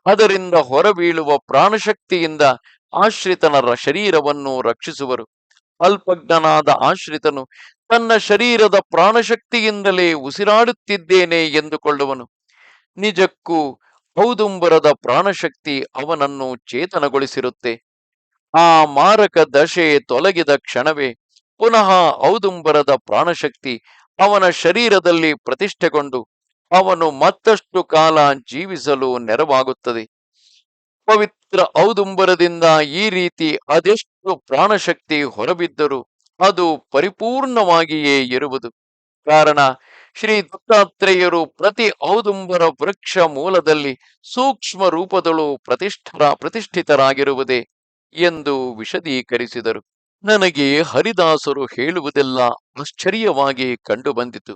ಅದರಿಂದ ಹೊರಬೀಳುವ ಪ್ರಾಣಶಕ್ತಿಯಿಂದ ಆಶ್ರಿತನ ಶರೀರವನ್ನು ರಕ್ಷಿಸುವರು. ಅಲ್ಪಜ್ಞನಾದ ಆಶ್ರಿತನು ತನ್ನ ಶರೀರದ ಪ್ರಾಣಶಕ್ತಿಯಿಂದಲೇ ಉಸಿರಾಡುತ್ತಿದ್ದೇನೆ ಎಂದುಕೊಳ್ಳುವನು. ನಿಜಕ್ಕೂ ಔದುಂಬರದ ಪ್ರಾಣಶಕ್ತಿ ಅವನನ್ನು ಚೇತನಗೊಳಿಸಿರುತ್ತೆ. ಆ ಮಾರಕ ದಶೆ ತೊಲಗಿದ ಕ್ಷಣವೇ ಪುನಃ ಔದುಂಬರದ ಪ್ರಾಣಶಕ್ತಿ ಅವನ ಶರೀರದಲ್ಲಿ ಪ್ರತಿಷ್ಠೆಗೊಂಡು ಅವನು ಮತ್ತಷ್ಟು ಕಾಲ ಜೀವಿಸಲು ನೆರವಾಗುತ್ತದೆ. ಪವಿತ್ರ ಔದುಂಬರದಿಂದ ಈ ರೀತಿ ಅದೆಷ್ಟು ಪ್ರಾಣಶಕ್ತಿ ಹೊರಬಿದ್ದರೂ ಅದು ಪರಿಪೂರ್ಣವಾಗಿಯೇ ಇರುವುದು. ಕಾರಣ ಶ್ರೀ ದತ್ತಾತ್ರೇಯರು ಪ್ರತಿ ಔದುಂಬರ ವೃಕ್ಷ ಮೂಲದಲ್ಲಿ ಸೂಕ್ಷ್ಮ ರೂಪದಳು ಪ್ರತಿಷ್ಠಿತರಾಗಿರುವುದೇ ಎಂದು ವಿಶದೀಕರಿಸಿದರು. ನನಗೆ ಹರಿದಾಸರು ಹೇಳುವುದೆಲ್ಲ ಆಶ್ಚರ್ಯವಾಗಿ ಕಂಡುಬಂದಿತು.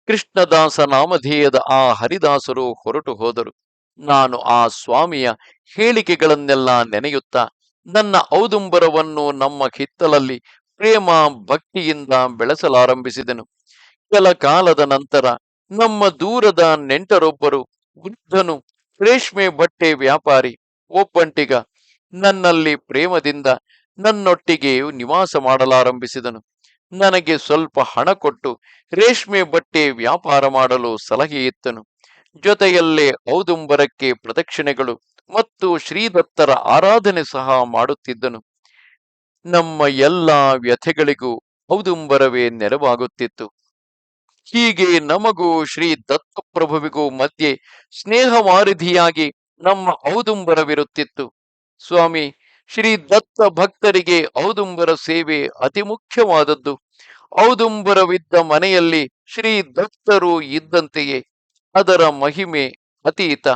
ಕೃಷ್ಣದಾಸ ನಾಮಧೇಯದ ಆ ಹರಿದಾಸರು ಹೊರಟು ಹೋದರು. ನಾನು ಆ ಸ್ವಾಮಿಯ ಹೇಳಿಕೆಗಳನ್ನೆಲ್ಲ ನೆನೆಯುತ್ತಾ ನನ್ನ ಔದುಂಬರವನ್ನು ನಮ್ಮ ಹಿತ್ತಲಲ್ಲಿ ಪ್ರೇಮ ಭಕ್ತಿಯಿಂದ ಬೆಳೆಸಲಾರಂಭಿಸಿದೆನು. ಕೆಲ ಕಾಲದ ನಂತರ ನಮ್ಮ ದೂರದ ನೆಂಟರೊಬ್ಬರು, ವೃದ್ಧನು, ರೇಷ್ಮೆ ಬಟ್ಟೆ ವ್ಯಾಪಾರಿ, ಒಬ್ಬಂಟಿಗ, ನನ್ನಲ್ಲಿ ಪ್ರೇಮದಿಂದ ನನ್ನೊಟ್ಟಿಗೆ ನಿವಾಸ ಮಾಡಲಾರಂಭಿಸಿದನು. ನನಗೆ ಸ್ವಲ್ಪ ಹಣ ಕೊಟ್ಟು ರೇಷ್ಮೆ ಬಟ್ಟೆ ವ್ಯಾಪಾರ ಮಾಡಲು ಸಲಹೆಯಿತ್ತನು. ಜೊತೆಯಲ್ಲೇ ಔದುಂಬರಕ್ಕೆ ಪ್ರದಕ್ಷಿಣೆಗಳು ಮತ್ತು ಶ್ರೀದತ್ತರ ಆರಾಧನೆ ಸಹ ಮಾಡುತ್ತಿದ್ದನು. ನಮ್ಮ ಎಲ್ಲಾ ವ್ಯಥೆಗಳಿಗೂ ಔದುಂಬರವೇ ನೆರವಾಗುತ್ತಿತ್ತು. ಹೀಗೆ ನಮಗೂ ಶ್ರೀ ದತ್ತಪ್ರಭುವಿಗೂ ಮಧ್ಯೆ ಸ್ನೇಹವಾರಿಧಿಯಾಗಿ ನಮ್ಮ ಔದುಂಬರವಿರುತ್ತಿತ್ತು. ಸ್ವಾಮಿ, ಶ್ರೀ ದತ್ತ ಭಕ್ತರಿಗೆ ಔದುಂಬರ ಸೇವೆ ಅತಿ ಮುಖ್ಯವಾದದ್ದು. ಔದುಂಬರವಿದ್ದ ಮನೆಯಲ್ಲಿ ಶ್ರೀ ದತ್ತರು ಇದ್ದಂತೆಯೇ ಅದರ ಮಹಿಮೆ ಅತೀತ.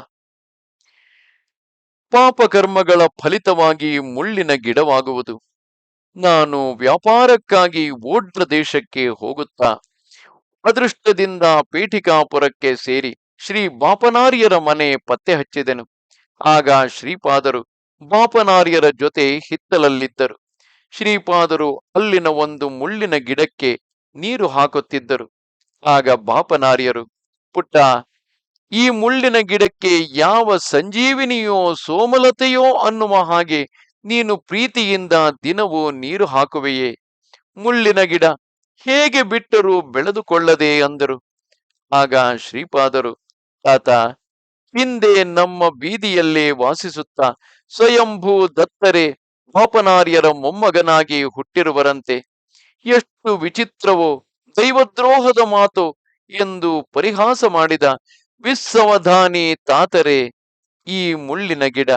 ಪಾಪಕರ್ಮಗಳ ಫಲಿತವಾಗಿ ಮುಳ್ಳಿನ ಗಿಡವಾಗುವುದು. ನಾನು ವ್ಯಾಪಾರಕ್ಕಾಗಿ ಓಡ್ರ ದೇಶಕ್ಕೆ ಹೋಗುತ್ತಾ ಅದೃಷ್ಟದಿಂದ ಪೀಠಿಕಾಪುರಕ್ಕೆ ಸೇರಿ ಶ್ರೀ ಬಾಪನಾರ್ಯರ ಮನೆ ಪತ್ತೆ ಹಚ್ಚಿದೆನು. ಆಗ ಶ್ರೀಪಾದರು ಬಾಪನಾರ್ಯರ ಜೊತೆ ಹಿತ್ತಲಲ್ಲಿದ್ದರು. ಶ್ರೀಪಾದರು ಅಲ್ಲಿನ ಒಂದು ಮುಳ್ಳಿನ ಗಿಡಕ್ಕೆ ನೀರು ಹಾಕುತ್ತಿದ್ದರು. ಆಗ ಬಾಪನಾರ್ಯರು, ಪುಟ್ಟ, ಈ ಮುಳ್ಳಿನ ಗಿಡಕ್ಕೆ ಯಾವ ಸಂಜೀವಿನಿಯೋ ಸೋಮಲತೆಯೋ ಅನ್ನುವ ಹಾಗೆ ನೀನು ಪ್ರೀತಿಯಿಂದ ದಿನವೂ ನೀರು ಹಾಕುವೆಯೇ? ಮುಳ್ಳಿನ ಗಿಡ ಹೇಗೆ ಬಿಟ್ಟರೂ ಬೆಳೆದುಕೊಳ್ಳದೆ ಅಂದರು. ಆಗ ಶ್ರೀಪಾದರು, ತಾತ, ಹಿಂದೆ ನಮ್ಮ ಬೀದಿಯಲ್ಲೇ ವಾಸಿಸುತ್ತಾ ಸ್ವಯಂಭೂ ದತ್ತರೇ ಪಾಪನಾರ್ಯರ ಮೊಮ್ಮಗನಾಗಿ ಹುಟ್ಟಿರುವರಂತೆ. ಎಷ್ಟು ವಿಚಿತ್ರವೋ, ದೈವದ್ರೋಹದ ಮಾತು ಎಂದು ಪರಿಹಾಸ ಮಾಡಿದ ವಿಸ್ಸವಧಾನಿ ತಾತರೇ ಈ ಮುಳ್ಳಿನ ಗಿಡ.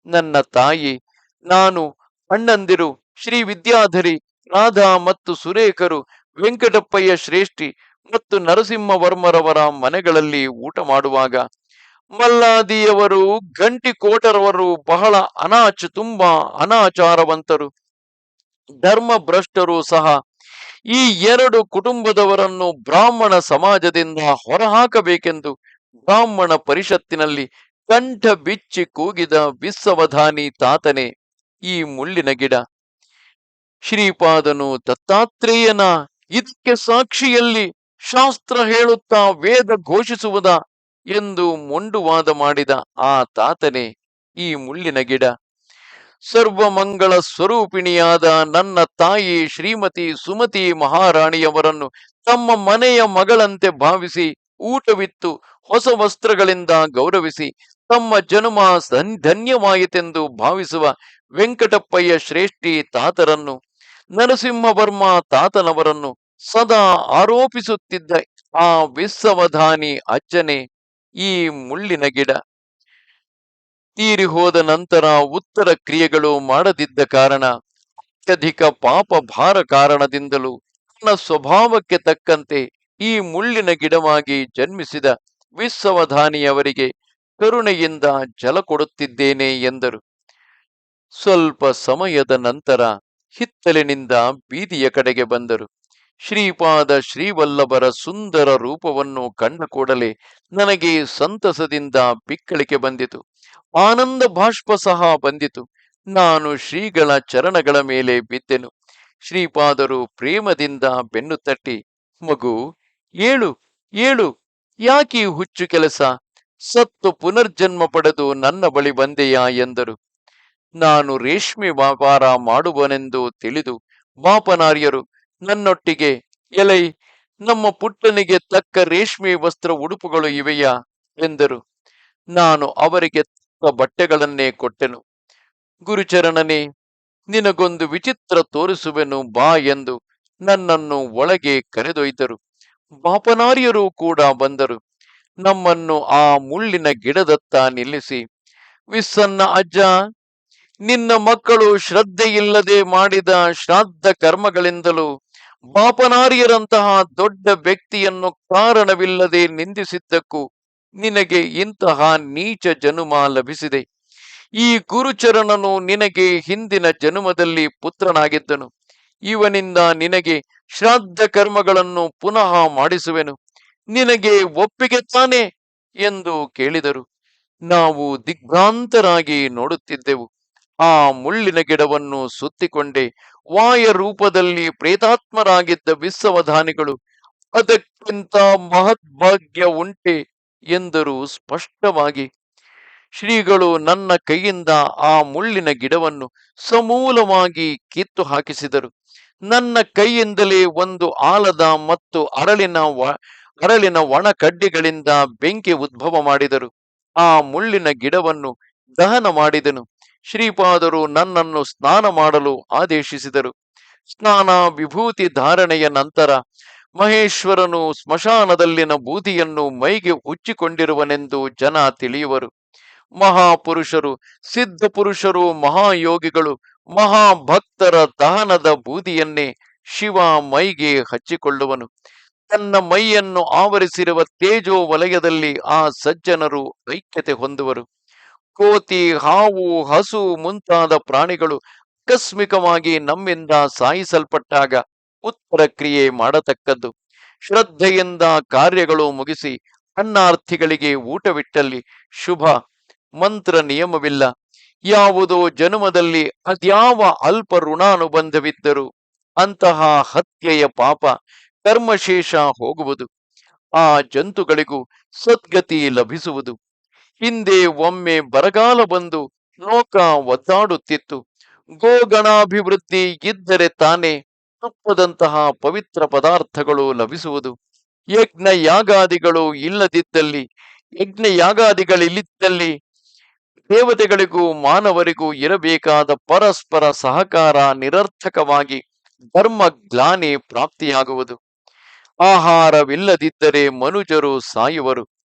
ನನ್ನ ತಾಯಿ, ನಾನು, ಅಣ್ಣಂದಿರು ಶ್ರೀ ವಿದ್ಯಾಧರಿ, ರಾಧಾ ಮತ್ತು ಸುರೇಖರು ವೆಂಕಟಪ್ಪಯ್ಯ ಶ್ರೇಷ್ಠಿ ಮತ್ತು ನರಸಿಂಹವರ್ಮರವರ ಮನೆಗಳಲ್ಲಿ ಊಟ ಮಾಡುವಾಗ ಮಲ್ಲಾದಿಯವರು, ಗಂಟಿಕೋಟರವರು ಬಹಳ ತುಂಬಾ ಅನಾಚಾರವಂತರು, ಧರ್ಮಭ್ರಷ್ಟರು ಸಹ. ಈ ಎರಡು ಕುಟುಂಬದವರನ್ನು ಬ್ರಾಹ್ಮಣ ಸಮಾಜದಿಂದ ಹೊರಹಾಕಬೇಕೆಂದು ಬ್ರಾಹ್ಮಣ ಪರಿಷತ್ತಿನಲ್ಲಿ ಕಂಠ ಬಿಚ್ಚಿ ಕೂಗಿದ ವಿಸ್ಸವಧಾನಿ ತಾತನೇ ಈ ಮುಳ್ಳಿನ ಗಿಡ. ಶ್ರೀಪಾದನು ದತ್ತಾತ್ರೇಯನ ಇದಕ್ಕೆ ಸಾಕ್ಷಿಯಲ್ಲಿ ಶಾಸ್ತ್ರ ಹೇಳುತ್ತಾ ವೇದ ಘೋಷಿಸುವುದ ಎಂದು ಮೊಂಡುವಾದ ಮಾಡಿದ ಆ ತಾತನೇ ಈ ಮುಳ್ಳಿನ ಗಿಡ. ಸರ್ವಮಂಗಳ ಸ್ವರೂಪಿಣಿಯಾದ ನನ್ನ ತಾಯಿ ಶ್ರೀಮತಿ ಸುಮತಿ ಮಹಾರಾಣಿಯವರನ್ನು ತಮ್ಮ ಮನೆಯ ಮಗಳಂತೆ ಭಾವಿಸಿ ಊಟವಿತ್ತು ಹೊಸ ವಸ್ತ್ರಗಳಿಂದ ಗೌರವಿಸಿ ತಮ್ಮ ಜನ್ಮ ಧನ್ಯವಾಯಿತೆಂದು ಭಾವಿಸುವ ವೆಂಕಟಪ್ಪಯ್ಯ ಶ್ರೇಷ್ಠಿ ತಾತರನ್ನು, ನರಸಿಂಹವರ್ಮ ತಾತನವರನ್ನು ಸದಾ ಆರೋಪಿಸುತ್ತಿದ್ದ ಆ ವಿಸ್ಸವಧಾನಿ ಅಜ್ಜನೇ ಈ ಮುಳ್ಳಿನ ಗಿಡ. ತೀರಿ ಹೋದ ನಂತರ ಉತ್ತರ ಕ್ರಿಯೆಗಳು ಮಾಡದಿದ್ದ ಕಾರಣ, ಅತ್ಯಧಿಕ ಪಾಪ ಭಾರ ಕಾರಣದಿಂದಲೂ ನನ್ನ ಸ್ವಭಾವಕ್ಕೆ ತಕ್ಕಂತೆ ಈ ಮುಳ್ಳಿನ ಗಿಡವಾಗಿ ಜನ್ಮಿಸಿದ ವಿಸ್ಸವಧಾನಿಯವರಿಗೆ ಕರುಣೆಯಿಂದ ಜಲ ಕೊಡುತ್ತಿದ್ದೇನೆ ಎಂದರು. ಸ್ವಲ್ಪ ಸಮಯದ ನಂತರ ಹಿತ್ತಲಿನಿಂದ ಬೀದಿಯ ಕಡೆಗೆ ಬಂದರು. ಶ್ರೀಪಾದ ಶ್ರೀವಲ್ಲಭರ ಸುಂದರ ರೂಪವನ್ನು ಕಂಡ ಕೂಡಲೇ ನನಗೆ ಸಂತಸದಿಂದ ಬಿಕ್ಕಳಿಕೆ ಬಂದಿತು, ಆನಂದ ಬಾಷ್ಪ ಸಹ ಬಂದಿತು. ನಾನು ಶ್ರೀಗಳ ಚರಣಗಳ ಮೇಲೆ ಬಿದ್ದೆನು. ಶ್ರೀಪಾದರು ಪ್ರೇಮದಿಂದ ಬೆನ್ನು ತಟ್ಟಿ, ಮಗು, ಏಳು ಏಳು, ಯಾಕೀ ಹುಚ್ಚು ಕೆಲಸ? ಸತ್ತು ಪುನರ್ಜನ್ಮ ಪಡೆದು ನನ್ನ ಬಳಿ ಬಂದೆಯಾ ಎಂದರು. ನಾನು ರೇಷ್ಮೆ ವ್ಯಾಪಾರ ಮಾಡುವನೆಂದು ತಿಳಿದು ಬಾಪನಾರ್ಯರು ನನ್ನೊಟ್ಟಿಗೆ, ಎಲೈ, ನಮ್ಮ ಪುಟ್ಟನಿಗೆ ತಕ್ಕ ರೇಷ್ಮೆ ವಸ್ತ್ರ ಉಡುಪುಗಳು ಇವೆಯಾ ಎಂದರು. ನಾನು ಅವರಿಗೆ ತಕ್ಕ ಬಟ್ಟೆಗಳನ್ನೇ ಕೊಟ್ಟೆನು. ಗುರುಚರಣನೇ, ನಿನಗೊಂದು ವಿಚಿತ್ರ ತೋರಿಸುವೆನು ಬಾ ಎಂದು ನನ್ನನ್ನು ಒಳಗೆ ಕರೆದೊಯ್ದರು. ಬಾಪನಾರ್ಯರು ಕೂಡ ಬಂದರು. ನಮ್ಮನ್ನು ಆ ಮುಳ್ಳಿನ ಗಿಡದತ್ತ ನಿಲ್ಲಿಸಿ, ವಿಸ್ಸನ್ನ ಅಜ್ಜ, ನಿನ್ನ ಮಕ್ಕಳು ಶ್ರದ್ಧೆಯಿಲ್ಲದೆ ಮಾಡಿದ ಶ್ರಾದ್ದ ಕರ್ಮಗಳಿಂದಲೂ ಬಾಪನಾರ್ಯರಂತಹ ದೊಡ್ಡ ವ್ಯಕ್ತಿಯನ್ನು ಕಾರಣವಿಲ್ಲದೆ ನಿಂದಿಸಿದ್ದಕ್ಕೂ ನಿನಗೆ ಇಂತಹ ನೀಚ ಜನುಮ ಲಭಿಸಿದೆ. ಈ ಗುರುಚರಣನು ನಿನಗೆ ಹಿಂದಿನ ಜನುಮದಲ್ಲಿ ಪುತ್ರನಾಗಿದ್ದನು. ಇವನಿಂದ ನಿನಗೆ ಶ್ರಾದ್ದ ಕರ್ಮಗಳನ್ನು ಪುನಃ ಮಾಡಿಸುವೆನು. ನಿನಗೆ ಒಪ್ಪಿಗೆ ತಾನೆ ಎಂದು ಕೇಳಿದರು. ನಾವು ದಿಗ್ಭ್ರಾಂತರಾಗಿ ನೋಡುತ್ತಿದ್ದೆವು. ಆ ಮುಳ್ಳಿನ ಗಿಡವನ್ನು ಸುತ್ತಿಕೊಂಡೆ ವಾಯ ರೂಪದಲ್ಲಿ ಪ್ರೇತಾತ್ಮರಾಗಿದ್ದ ವಿಸ್ಸವಧಾನಿಗಳು, ಅದಕ್ಕಿಂತ ಮಹದ್ಭಾಗ್ಯ ಉಂಟೆ ಎಂದರು ಸ್ಪಷ್ಟವಾಗಿ. ಶ್ರೀಗಳು ನನ್ನ ಕೈಯಿಂದ ಆ ಮುಳ್ಳಿನ ಗಿಡವನ್ನು ಸಮೂಲವಾಗಿ ಕಿತ್ತು ಹಾಕಿಸಿದರು. ನನ್ನ ಕೈಯಿಂದಲೇ ಒಂದು ಆಲದ ಮತ್ತು ಅರಳಿನ ಒಣ ಕಡ್ಡಿಗಳಿಂದ ಬೆಂಕಿ ಉದ್ಭವ ಮಾಡಿದರು. ಆ ಮುಳ್ಳಿನ ಗಿಡವನ್ನು ದಹನ ಮಾಡಿದನು. ಶ್ರೀಪಾದರು ನನ್ನನ್ನು ಸ್ನಾನ ಮಾಡಲು ಆದೇಶಿಸಿದರು. ಸ್ನಾನ ವಿಭೂತಿ ಧಾರಣೆಯ ನಂತರ ಮಹೇಶ್ವರನು ಸ್ಮಶಾನದಲ್ಲಿನ ಬೂದಿಯನ್ನು ಮೈಗೆ ಉಚ್ಚಿಕೊಂಡಿರುವನೆಂದು ಜನ ತಿಳಿಯುವರು. ಮಹಾಪುರುಷರು, ಸಿದ್ಧ ಪುರುಷರು, ಮಹಾಯೋಗಿಗಳು, ಮಹಾಭಕ್ತರ ದಹನದ ಬೂದಿಯನ್ನೇ ಶಿವ ಮೈಗೆ ಹಚ್ಚಿಕೊಳ್ಳುವನು. ತನ್ನ ಮೈಯನ್ನು ಆವರಿಸಿರುವ ತೇಜೋ ವಲಯದಲ್ಲಿ ಆ ಸಜ್ಜನರು ಐಕ್ಯತೆ ಹೊಂದುವರು. ಕೋತಿ, ಹಾವು, ಹಸು ಮುಂತಾದ ಪ್ರಾಣಿಗಳು ಆಕಸ್ಮಿಕವಾಗಿ ನಮ್ಮಿಂದ ಸಾಯಿಸಲ್ಪಟ್ಟಾಗ ಉತ್ತರ ಕ್ರಿಯೆ ಮಾಡತಕ್ಕದ್ದು. ಶ್ರದ್ಧೆಯಿಂದ ಕಾರ್ಯಗಳು ಮುಗಿಸಿ ಅನ್ನಾರ್ಥಿಗಳಿಗೆ ಊಟವಿಟ್ಟಲ್ಲಿ ಶುಭ. ಮಂತ್ರ ನಿಯಮವಿಲ್ಲ. ಯಾವುದೋ ಜನ್ಮದಲ್ಲಿ ಅದ್ಯಾವ ಅಲ್ಪ ಋಣಾನುಬಂಧವಿದ್ದರೂ ಅಂತಹ ಹತ್ಯೆಯ ಪಾಪ ಕರ್ಮಶೇಷ ಹೋಗುವುದು. ಆ ಜಂತುಗಳಿಗೂ ಸದ್ಗತಿ ಲಭಿಸುವುದು. ಹಿಂದೆ ಒಮ್ಮೆ ಬರಗಾಲ ಬಂದು ಲೋಕ ಒದ್ದಾಡುತ್ತಿತ್ತು. ಗೋಗಣಾಭಿವೃದ್ಧಿ ಇದ್ದರೆ ತಾನೇ ತುಪ್ಪದಂತಹ ಪವಿತ್ರ ಪದಾರ್ಥಗಳು ಲಭಿಸುವುದು. ಯಜ್ಞ ಯಾಗಾದಿಗಳು ಇಲ್ಲದಿದ್ದಲ್ಲಿ ಯಜ್ಞಯಾಗಾದಿಗಳಿದ್ದಲ್ಲಿ ದೇವತೆಗಳಿಗೂ ಮಾನವರಿಗೂ ಇರಬೇಕಾದ ಪರಸ್ಪರ ಸಹಕಾರ ನಿರರ್ಥಕವಾಗಿ ಧರ್ಮ ಗ್ಲಾನಿ ಪ್ರಾಪ್ತಿಯಾಗುವುದು. ಆಹಾರವಿಲ್ಲದಿದ್ದರೆ ಮನುಜರು ಸಾಯುವರು.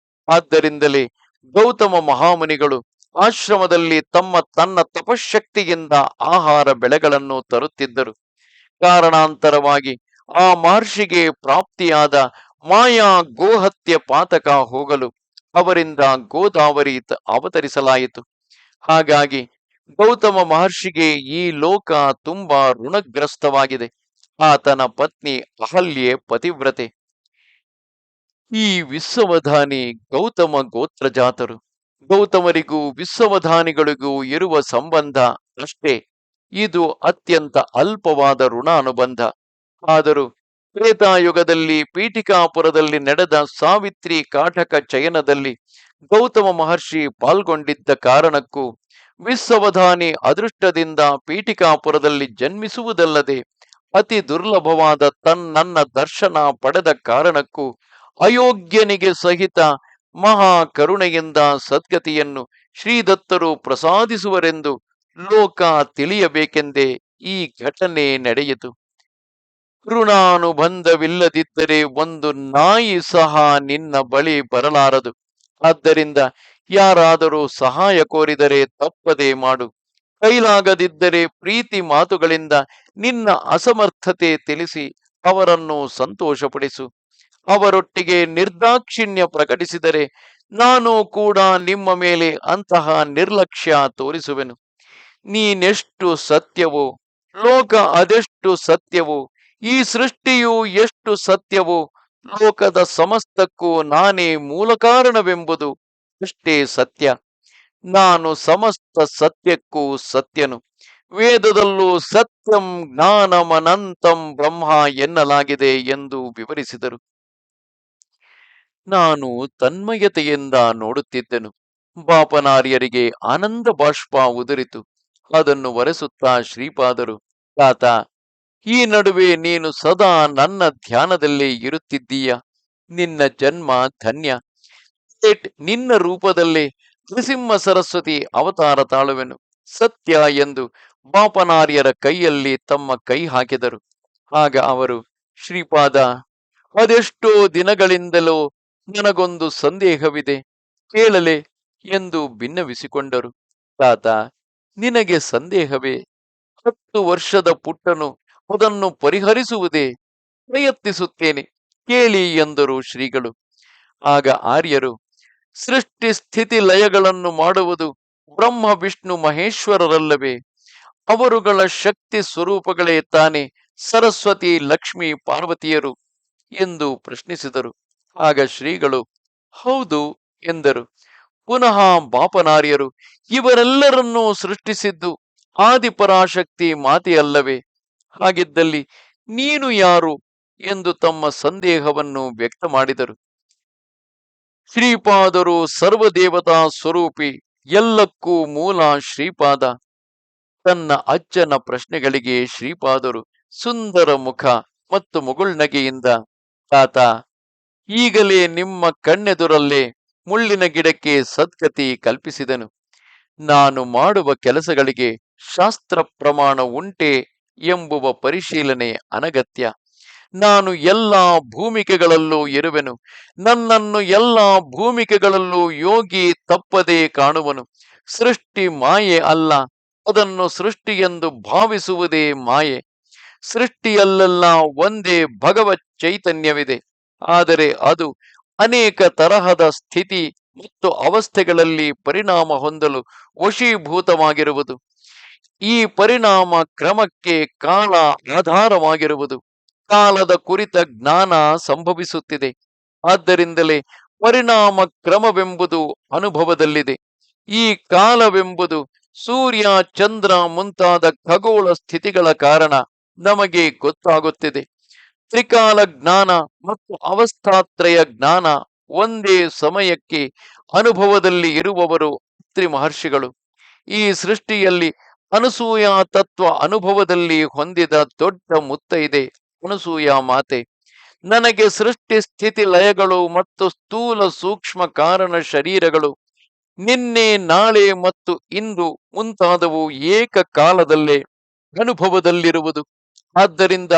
ಆದ್ದರಿಂದಲೇ ಗೌತಮ ಮಹಾಮುನಿಗಳು ಆಶ್ರಮದಲ್ಲಿ ತನ್ನ ತಪಶಕ್ತಿಯಿಂದ ಆಹಾರ ಬೆಳೆಗಳನ್ನು ತರುತ್ತಿದ್ದರು. ಕಾರಣಾಂತರವಾಗಿ ಆ ಮಹರ್ಷಿಗೆ ಪ್ರಾಪ್ತಿಯಾದ ಮಾಯಾ ಗೋಹತ್ಯೆ ಪಾತಕ ಹೋಗಲು ಅವರಿಂದ ಗೋದಾವರಿ ಅವತರಿಸಲಾಯಿತು. ಹಾಗಾಗಿ ಗೌತಮ ಮಹರ್ಷಿಗೆ ಈ ಲೋಕ ತುಂಬಾ ಋಣಗ್ರಸ್ತವಾಗಿದೆ. ಆತನ ಪತ್ನಿ ಅಹಲ್ಯೆ ಪತಿವ್ರತೆ. ಈ ವಿಶ್ವವಧಾನಿ ಗೌತಮ ಗೋತ್ರಜಾತರು. ಗೌತಮರಿಗೂ ವಿಶ್ವವಧಾನಿಗಳಿಗೂ ಇರುವ ಸಂಬಂಧ ಅಷ್ಟೇ. ಇದು ಅತ್ಯಂತ ಅಲ್ಪವಾದ ಋಣ ಅನುಬಂಧ. ಆದರೂ ತ್ರೇತಾಯುಗದಲ್ಲಿ ಪೀಠಿಕಾಪುರದಲ್ಲಿ ನಡೆದ ಸಾವಿತ್ರಿ ಕಾಟಕ ಚಯನದಲ್ಲಿ ಗೌತಮ ಮಹರ್ಷಿ ಪಾಲ್ಗೊಂಡಿದ್ದ ಕಾರಣಕ್ಕೂ ವಿಶ್ವವಧಾನಿ ಅದೃಷ್ಟದಿಂದ ಪೀಠಿಕಾಪುರದಲ್ಲಿ ಜನ್ಮಿಸುವುದಲ್ಲದೆ ಅತಿ ದುರ್ಲಭವಾದ ನನ್ನ ದರ್ಶನ ಪಡೆದ ಕಾರಣಕ್ಕೂ ಅಯೋಗ್ಯನಿಗೆ ಸಹಿತ ಮಹಾ ಕರುಣೆಯಿಂದ ಸದ್ಗತಿಯನ್ನು ಶ್ರೀದತ್ತರು ಪ್ರಸಾದಿಸುವರೆಂದು ಲೋಕ ತಿಳಿಯಬೇಕೆಂದೇ ಈ ಘಟನೆ ನಡೆಯಿತು. ಋಣಾನುಬಂಧವಿಲ್ಲದಿದ್ದರೆ ಒಂದು ನಾಯಿ ಸಹ ನಿನ್ನ ಬಳಿ ಬರಲಾರದು. ಆದ್ದರಿಂದ ಯಾರಾದರೂ ಸಹಾಯ ಕೋರಿದರೆ ತಪ್ಪದೆ ಮಾಡು. ಕೈಲಾಗದಿದ್ದರೆ ಪ್ರೀತಿ ಮಾತುಗಳಿಂದ ನಿನ್ನ ಅಸಮರ್ಥತೆ ತಿಳಿಸಿ ಅವರನ್ನು ಸಂತೋಷಪಡಿಸು. ಅವರೊಟ್ಟಿಗೆ ನಿರ್ದಾಕ್ಷಿಣ್ಯ ಪ್ರಕಟಿಸಿದರೆ ನಾನು ಕೂಡ ನಿಮ್ಮ ಮೇಲೆ ಅಂತಹ ನಿರ್ಲಕ್ಷ್ಯ ತೋರಿಸುವೆನು. ನೀನೆಷ್ಟು ಸತ್ಯವೋ, ಲೋಕ ಅದೆಷ್ಟು ಸತ್ಯವೋ, ಈ ಸೃಷ್ಟಿಯು ಎಷ್ಟು ಸತ್ಯವೋ, ಲೋಕದ ಸಮಸ್ತಕ್ಕೂ ನಾನೇ ಮೂಲ ಕಾರಣವೆಂಬುದು ಅಷ್ಟೇ ಸತ್ಯ. ನಾನು ಸಮಸ್ತ ಸತ್ಯಕ್ಕೂ ಸತ್ಯನು. ವೇದದಲ್ಲೂ ಸತ್ಯಂ ಜ್ಞಾನಮನಂತಂ ಬ್ರಹ್ಮ ಎನ್ನಲಾಗಿದೆ ಎಂದು ವಿವರಿಸಿದರು. ನಾನು ತನ್ಮಯತೆಯಿಂದ ನೋಡುತ್ತಿದ್ದೆನು. ಬಾಪನಾರ್ಯರಿಗೆ ಆನಂದ ಬಾಷ್ಪ ಉದುರಿತು. ಅದನ್ನು ಒರೆಸುತ್ತಾ ಶ್ರೀಪಾದರು, ತಾತ, ಈ ನಡುವೆ ನೀನು ಸದಾ ನನ್ನ ಧ್ಯಾನದಲ್ಲೇ ಇರುತ್ತಿದ್ದೀಯ. ನಿನ್ನ ಜನ್ಮ ಧನ್ಯ. ನಿನ್ನ ರೂಪದಲ್ಲೇ ನೃಸಿಂಹ ಸರಸ್ವತಿ ಅವತಾರ ತಾಳುವೆನು. ಸತ್ಯ ಎಂದು ಬಾಪನಾರ್ಯರ ಕೈಯಲ್ಲಿ ತಮ್ಮ ಕೈ ಹಾಕಿದರು. ಆಗ ಅವರು, ಶ್ರೀಪಾದ, ಅದೆಷ್ಟೋ ದಿನಗಳಿಂದಲೂ ನನಗೊಂದು ಸಂದೇಹವಿದೆ, ಕೇಳಲೆ ಎಂದು ಭಿನ್ನವಿಸಿಕೊಂಡರು. ತಾತ, ನಿನಗೆ ಸಂದೇಹವೇ? 10 ವರ್ಷದ ಪುಟ್ಟನು ಅದನ್ನು ಪರಿಹರಿಸುವುದೇ? ಪ್ರಯತ್ನಿಸುತ್ತೇನೆ, ಕೇಳಿ ಎಂದರು ಶ್ರೀಗಳು. ಆಗ ಆರ್ಯರು, ಸೃಷ್ಟಿ ಸ್ಥಿತಿ ಲಯಗಳನ್ನು ಮಾಡುವುದು ಬ್ರಹ್ಮ ವಿಷ್ಣು ಮಹೇಶ್ವರರಲ್ಲವೇ? ಅವರುಗಳ ಶಕ್ತಿ ಸ್ವರೂಪಗಳೇ ತಾನೇ ಸರಸ್ವತಿ ಲಕ್ಷ್ಮಿ ಪಾರ್ವತಿಯರು ಎಂದು ಪ್ರಶ್ನಿಸಿದರು. ಆಗ ಶ್ರೀಗಳು ಹೌದು ಎಂದರು. ಪುನಃ ಬಾಪನಾರ್ಯರು, ಇವರೆಲ್ಲರನ್ನೂ ಸೃಷ್ಟಿಸಿದ್ದು ಆದಿಪರಾಶಕ್ತಿ ಮಾತೆಯಲ್ಲವೇ? ಹಾಗಿದ್ದಲ್ಲಿ ನೀನು ಯಾರು ಎಂದು ತಮ್ಮ ಸಂದೇಹವನ್ನು ವ್ಯಕ್ತ ಮಾಡಿದರು. ಶ್ರೀಪಾದರು ಸರ್ವದೇವತಾ ಸ್ವರೂಪಿ, ಎಲ್ಲಕ್ಕೂ ಮೂಲ ಶ್ರೀಪಾದ. ತನ್ನ ಅಜ್ಜನ ಪ್ರಶ್ನೆಗಳಿಗೆ ಶ್ರೀಪಾದರು ಸುಂದರ ಮುಖ ಮತ್ತು ಮುಗುಳ್ನಗೆಯಿಂದ, ತಾತ, ಈಗಲೇ ನಿಮ್ಮ ಕಣ್ಣೆದುರಲ್ಲೇ ಮುಳ್ಳಿನ ಗಿಡಕ್ಕೆ ಸದ್ಗತಿ ಕಲ್ಪಿಸಿದನು. ನಾನು ಮಾಡುವ ಕೆಲಸಗಳಿಗೆ ಶಾಸ್ತ್ರ ಪ್ರಮಾಣ ಉಂಟೆ ಎಂಬುವ ಪರಿಶೀಲನೆ ಅನಗತ್ಯ. ನಾನು ಎಲ್ಲಾ ಭೂಮಿಕೆಗಳಲ್ಲೂ ಇರುವೆನು. ನನ್ನನ್ನು ಎಲ್ಲಾ ಭೂಮಿಕೆಗಳಲ್ಲೂ ಯೋಗಿ ತಪ್ಪದೇ ಕಾಣುವನು. ಸೃಷ್ಟಿ ಮಾಯೆ ಅಲ್ಲ, ಅದನ್ನು ಸೃಷ್ಟಿ ಎಂದು ಭಾವಿಸುವುದೇ ಮಾಯೆ. ಸೃಷ್ಟಿಯಲ್ಲೆಲ್ಲ ಒಂದೇ ಭಗವತ್ ಚೈತನ್ಯವಿದೆ. ಆದರೆ ಅದು ಅನೇಕ ತರಹದ ಸ್ಥಿತಿ ಮತ್ತು ಅವಸ್ಥೆಗಳಲ್ಲಿ ಪರಿಣಾಮ ಹೊಂದಲು ವಶೀಭೂತವಾಗಿರುವುದು. ಈ ಪರಿಣಾಮ ಕ್ರಮಕ್ಕೆ ಕಾಲ ಆಧಾರವಾಗಿರುವುದು. ಕಾಲದ ಕುರಿತ ಜ್ಞಾನ ಸಂಭವಿಸುತ್ತಿದೆ. ಆದ್ದರಿಂದಲೇ ಪರಿಣಾಮ ಕ್ರಮವೆಂಬುದು ಅನುಭವದಲ್ಲಿದೆ. ಈ ಕಾಲವೆಂಬುದು ಸೂರ್ಯ ಚಂದ್ರ ಮುಂತಾದ ಖಗೋಳ ಸ್ಥಿತಿಗಳ ಕಾರಣ ನಮಗೆ ಗೊತ್ತಾಗುತ್ತಿದೆ. ತ್ರಿಕಾಲ ಜ್ಞಾನ ಮತ್ತು ಅವಸ್ಥಾತ್ರಯ ಜ್ಞಾನ ಒಂದೇ ಸಮಯಕ್ಕೆ ಅನುಭವದಲ್ಲಿ ಇರುವವರು ಅತ್ರಿ ಮಹರ್ಷಿಗಳು. ಈ ಸೃಷ್ಟಿಯಲ್ಲಿ ಅನಸೂಯ ತತ್ವ ಅನುಭವದಲ್ಲಿ ಹೊಂದಿದ ದೊಡ್ಡ ಮುತ್ತೈದೆ ಅನಸೂಯ ಮಾತೆ. ನನಗೆ ಸೃಷ್ಟಿ ಸ್ಥಿತಿ ಲಯಗಳು ಮತ್ತು ಸ್ಥೂಲ ಸೂಕ್ಷ್ಮ ಕಾರಣ ಶರೀರಗಳು ನಿನ್ನೆ ನಾಳೆ ಮತ್ತು ಇಂದು ಮುಂತಾದವು ಏಕಕಾಲದಲ್ಲೇ ಅನುಭವದಲ್ಲಿರುವುದು. ಆದ್ದರಿಂದ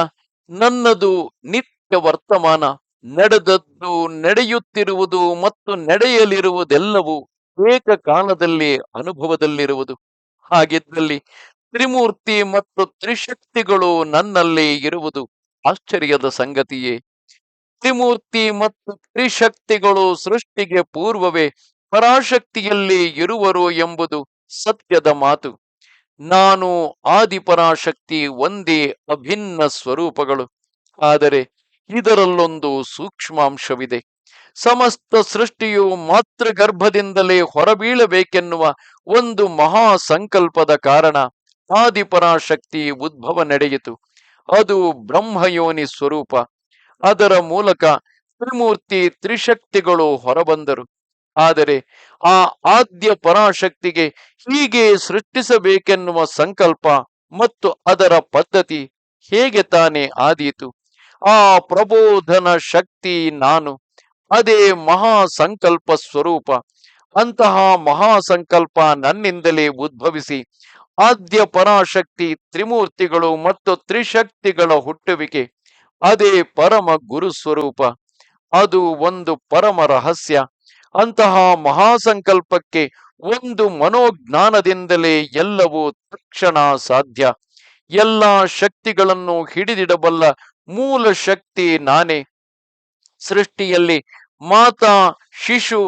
ನನ್ನದು ನಿತ್ಯ ವರ್ತಮಾನ, ನಡೆದದ್ದು, ನಡೆಯುತ್ತಿರುವುದು ಮತ್ತು ನಡೆಯಲಿರುವುದೆಲ್ಲವೂ ಏಕಕಾಲದಲ್ಲಿ ಅನುಭವದಲ್ಲಿರುವುದು. ಹಾಗಿದ್ದಲ್ಲಿ ತ್ರಿಮೂರ್ತಿ ಮತ್ತು ತ್ರಿಶಕ್ತಿಗಳು ನನ್ನಲ್ಲಿ ಇರುವುದು ಆಶ್ಚರ್ಯದ ಸಂಗತಿಯೇ. ತ್ರಿಮೂರ್ತಿ ಮತ್ತು ತ್ರಿಶಕ್ತಿಗಳು ಸೃಷ್ಟಿಗೆ ಪೂರ್ವವೇ ಪರಾಶಕ್ತಿಯಲ್ಲಿ ಇರುವರು ಎಂಬುದು ಸತ್ಯದ ಮಾತು. ನಾನು ಆದಿಪರಾಶಕ್ತಿ ಒಂದೇ ಅಭಿನ್ನ ಸ್ವರೂಪಗಳು. ಆದರೆ ಇದರಲ್ಲೊಂದು ಸೂಕ್ಷ್ಮಾಂಶವಿದೆ. ಸಮಸ್ತ ಸೃಷ್ಟಿಯು ಮಾತೃಗರ್ಭದಿಂದಲೇ ಹೊರಬೀಳಬೇಕೆನ್ನುವ ಒಂದು ಮಹಾ ಸಂಕಲ್ಪದ ಕಾರಣ ಆದಿಪರಾಶಕ್ತಿ ಉದ್ಭವ ನಡೆಯಿತು. ಅದು ಬ್ರಹ್ಮಯೋನಿ ಸ್ವರೂಪ. ಅದರ ಮೂಲಕ ತ್ರಿಮೂರ್ತಿ ತ್ರಿಶಕ್ತಿಗಳು ಹೊರಬಂದರು. ಆದರೆ ಆ ಆದ್ಯ ಪರಾಶಕ್ತಿಗೆ ಹೀಗೆ ಸೃಷ್ಟಿಸಬೇಕೆನ್ನುವ ಸಂಕಲ್ಪ ಮತ್ತು ಅದರ ಪದ್ಧತಿ ಹೇಗೆ ತಾನೇ ಆದೀತು? ಆ ಪ್ರಬೋಧನ ಶಕ್ತಿ ನಾನು. ಅದೇ ಮಹಾ ಸಂಕಲ್ಪ ಸ್ವರೂಪ. ಅಂತಹ ಮಹಾ ಸಂಕಲ್ಪ ನನ್ನಿಂದಲೇ ಉದ್ಭವಿಸಿ ಆದ್ಯ ಪರಾಶಕ್ತಿ, ತ್ರಿಮೂರ್ತಿಗಳು ಮತ್ತು ತ್ರಿಶಕ್ತಿಗಳ ಹುಟ್ಟುವಿಕೆ, ಅದೇ ಪರಮ ಗುರು ಸ್ವರೂಪ. ಅದು ಒಂದು ಪರಮ ರಹಸ್ಯ. ಅಂತಹ ಮಹಾಸಂಕಲ್ಪಕ್ಕೆ ಒಂದು ಮನೋಜ್ಞಾನದಿಂದಲೇ ಎಲ್ಲವೂ ತಕ್ಷಣ ಸಾಧ್ಯ. ಎಲ್ಲ ಶಕ್ತಿಗಳನ್ನು ಹಿಡಿದಿಡಬಲ್ಲ ಮೂಲ ಶಕ್ತಿ ನಾನೇ. ಸೃಷ್ಟಿಯಲ್ಲಿ ಮಾತಾ ಶಿಶು,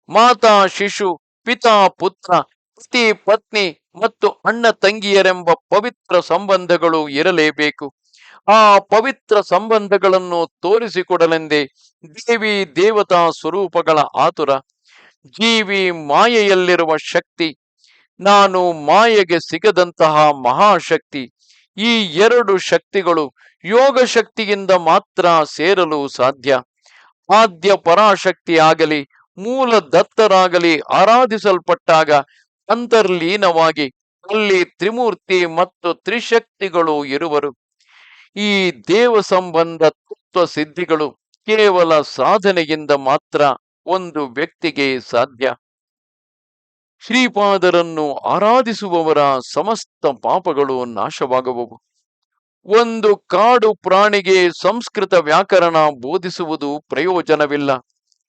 ಮಾತಾ ಶಿಶು, ಪಿತಾ ಪುತ್ರ, ಪತಿ ಪತ್ನಿ ಮತ್ತು ಅಣ್ಣ ತಂಗಿಯರೆಂಬ ಪವಿತ್ರ ಸಂಬಂಧಗಳು ಇರಲೇಬೇಕು. ಆ ಪವಿತ್ರ ಸಂಬಂಧಗಳನ್ನು ತೋರಿಸಿಕೊಡಲೆಂದೇ ದೇವಿ ದೇವತಾ ಸ್ವರೂಪಗಳ ಆತುರ. ಜೀವಿ ಮಾಯೆಯಲ್ಲಿರುವ ಶಕ್ತಿ, ನಾನು ಮಾಯೆಗೆ ಸಿಗದಂತಹ ಮಹಾಶಕ್ತಿ. ಈ ಎರಡು ಶಕ್ತಿಗಳು ಯೋಗ ಶಕ್ತಿಯಿಂದ ಮಾತ್ರ ಸೇರಲು ಸಾಧ್ಯ. ಆದ್ಯ ಪರಾಶಕ್ತಿ ಆಗಲಿ ಮೂಲ ದತ್ತರಾಗಲಿ ಆರಾಧಿಸಲ್ಪಟ್ಟಾಗ ಅಂತರ್ಲೀನವಾಗಿ ಅಲ್ಲಿ ತ್ರಿಮೂರ್ತಿ ಮತ್ತು ತ್ರಿಶಕ್ತಿಗಳು ಇರುವರು. ಈ ದೇವ ಸಂಬಂಧ ತತ್ವ ಸಿದ್ಧಿಗಳು ಕೇವಲ ಸಾಧನೆಯಿಂದ ಮಾತ್ರ ಒಂದು ವ್ಯಕ್ತಿಗೆ ಸಾಧ್ಯ. ಶ್ರೀಪಾದರನ್ನು ಆರಾಧಿಸುವವರ ಸಮಸ್ತ ಪಾಪಗಳು ನಾಶವಾಗುವವು. ಒಂದು ಕಾಡು ಪ್ರಾಣಿಗೆ ಸಂಸ್ಕೃತ ವ್ಯಾಕರಣ ಬೋಧಿಸುವುದು ಪ್ರಯೋಜನವಿಲ್ಲ.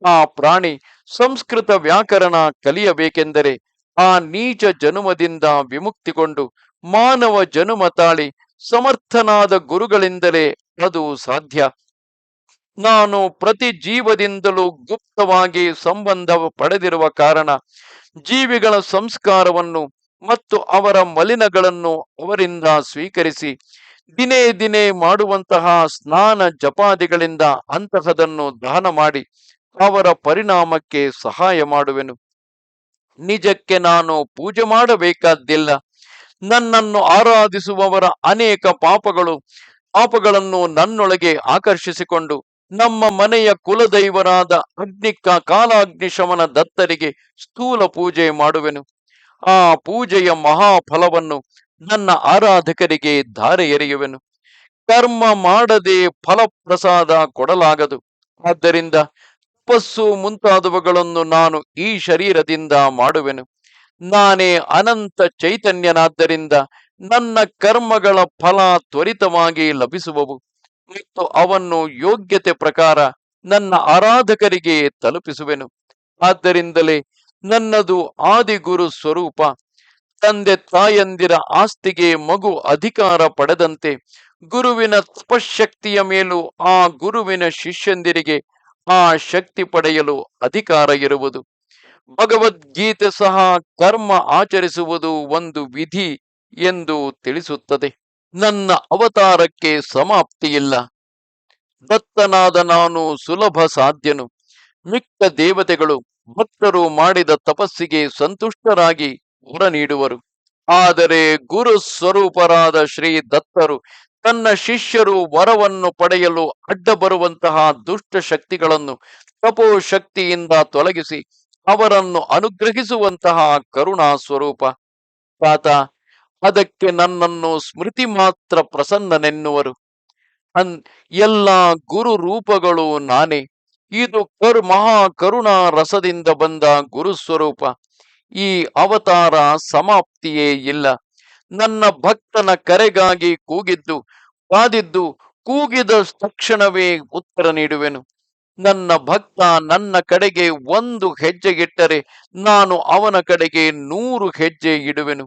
ಆ ಪ್ರಾಣಿ ಸಂಸ್ಕೃತ ವ್ಯಾಕರಣ ಕಲಿಯಬೇಕೆಂದರೆ ಆ ನೀಚ ಜನುಮದಿಂದ ವಿಮುಕ್ತಿಗೊಂಡು ಮಾನವ ಜನುಮ ತಾಳಿ ಸಮರ್ಥನಾದ ಗುರುಗಳಿಂದಲೇ ಅದು ಸಾಧ್ಯ. ನಾನು ಪ್ರತಿ ಜೀವದಿಂದಲೂ ಗುಪ್ತವಾಗಿ ಸಂಬಂಧ ಪಡೆದಿರುವ ಕಾರಣ ಜೀವಿಗಳ ಸಂಸ್ಕಾರವನ್ನು ಮತ್ತು ಅವರ ಮಲಿನಗಳನ್ನು ಅವರಿಂದ ಸ್ವೀಕರಿಸಿ ದಿನೇ ದಿನೇ ಮಾಡುವಂತಹ ಸ್ನಾನ ಜಪಾದಿಗಳಿಂದ ಅಂತಹದನ್ನು ದಹನ ಮಾಡಿ ಅವರ ಪರಿಣಾಮಕ್ಕೆ ಸಹಾಯ ಮಾಡುವೆನು. ನಿಜಕ್ಕೆ ನಾನು ಪೂಜೆ ಮಾಡಬೇಕಾದ್ದಿಲ್ಲ. ನನ್ನನ್ನು ಆರಾಧಿಸುವವರ ಅನೇಕ ಪಾಪಗಳನ್ನು ನನ್ನೊಳಗೆ ಆಕರ್ಷಿಸಿಕೊಂಡು ನಮ್ಮ ಮನೆಯ ಕುಲದೈವರಾದ ಕಾಲಾಗ್ನಿಶಮನ ದತ್ತರಿಗೆ ಸ್ಥೂಲ ಪೂಜೆ ಮಾಡುವೆನು. ಆ ಪೂಜೆಯ ಮಹಾಫಲವನ್ನು ನನ್ನ ಆರಾಧಕರಿಗೆ ಧಾರೆ ಎರೆಯುವೆನು. ಕರ್ಮ ಮಾಡದೆ ಫಲಪ್ರಸಾದ ಕೊಡಲಾಗದು. ಆದ್ದರಿಂದ ತಪಸ್ಸು ಮುಂತಾದವುಗಳನ್ನು ನಾನು ಈ ಶರೀರದಿಂದ ಮಾಡುವೆನು. ನಾನೇ ಅನಂತ ಚೈತನ್ಯನಾದ್ದರಿಂದ ನನ್ನ ಕರ್ಮಗಳ ಫಲ ತ್ವರಿತವಾಗಿ ಲಭಿಸುವವು ಮತ್ತು ಅವನ್ನು ಯೋಗ್ಯತೆ ಪ್ರಕಾರ ನನ್ನ ಆರಾಧಕರಿಗೆ ತಲುಪಿಸುವೆನು. ಆದ್ದರಿಂದಲೇ ನನ್ನದು ಆದಿಗುರು ಸ್ವರೂಪ. ತಂದೆ ತಾಯಂದಿರ ಆಸ್ತಿಗೆ ಮಗು ಅಧಿಕಾರ ಪಡೆದಂತೆ ಗುರುವಿನ ತಪಶಕ್ತಿಯ ಮೇಲೂ ಆ ಗುರುವಿನ ಶಿಷ್ಯಂದಿರಿಗೆ ಆ ಶಕ್ತಿ ಪಡೆಯಲು ಅಧಿಕಾರ ಇರುವುದು. ಭಗವದ್ಗೀತೆ ಸಹ ಕರ್ಮ ಆಚರಿಸುವುದು ಒಂದು ವಿಧಿ ಎಂದು ತಿಳಿಸುತ್ತದೆ. ನನ್ನ ಅವತಾರಕ್ಕೆ ಸಮಾಪ್ತಿಯಿಲ್ಲ. ದತ್ತನಾದ ನಾನು ಸುಲಭ ಸಾಧ್ಯನು. ಮಿಕ್ಕ ದೇವತೆಗಳು ಭಕ್ತರು ಮಾಡಿದ ತಪಸ್ಸಿಗೆ ಸಂತುಷ್ಟರಾಗಿ ವರ ನೀಡುವರು. ಆದರೆ ಗುರು ಸ್ವರೂಪರಾದ ಶ್ರೀ ದತ್ತರು ತನ್ನ ಶಿಷ್ಯರು ವರವನ್ನು ಪಡೆಯಲು ಅಡ್ಡ ಬರುವಂತಹ ದುಷ್ಟ ಶಕ್ತಿಗಳನ್ನು ತಪೋಶಕ್ತಿಯಿಂದ ತೊಲಗಿಸಿ ಅವರನ್ನು ಅನುಗ್ರಹಿಸುವಂತಹ ಕರುಣಾ ಸ್ವರೂಪ. ತಾತ, ಅದಕ್ಕೆ ನನ್ನನ್ನು ಸ್ಮೃತಿ ಮಾತ್ರ ಪ್ರಸನ್ನನೆನ್ನುವರು. ಅನ್ ಎಲ್ಲ ಗುರು ರೂಪಗಳು ನಾನೇ. ಇದು ಮಹಾ ಕರುಣಾ ರಸದಿಂದ ಬಂದ ಗುರು ಸ್ವರೂಪ. ಈ ಅವತಾರ ಸಮಾಪ್ತಿಯೇ ಇಲ್ಲ. ನನ್ನ ಭಕ್ತನ ಕರೆಗಾಗಿ ಕಾದಿದ್ದು, ಕೂಗಿದ ತಕ್ಷಣವೇ ಉತ್ತರ ನೀಡುವೆನು. ನನ್ನ ಭಕ್ತ ನನ್ನ ಕಡೆಗೆ ಒಂದು ಹೆಜ್ಜೆಗಿಟ್ಟರೆ ನಾನು ಅವನ ಕಡೆಗೆ 100 ಹೆಜ್ಜೆ ಇಡುವೆನು.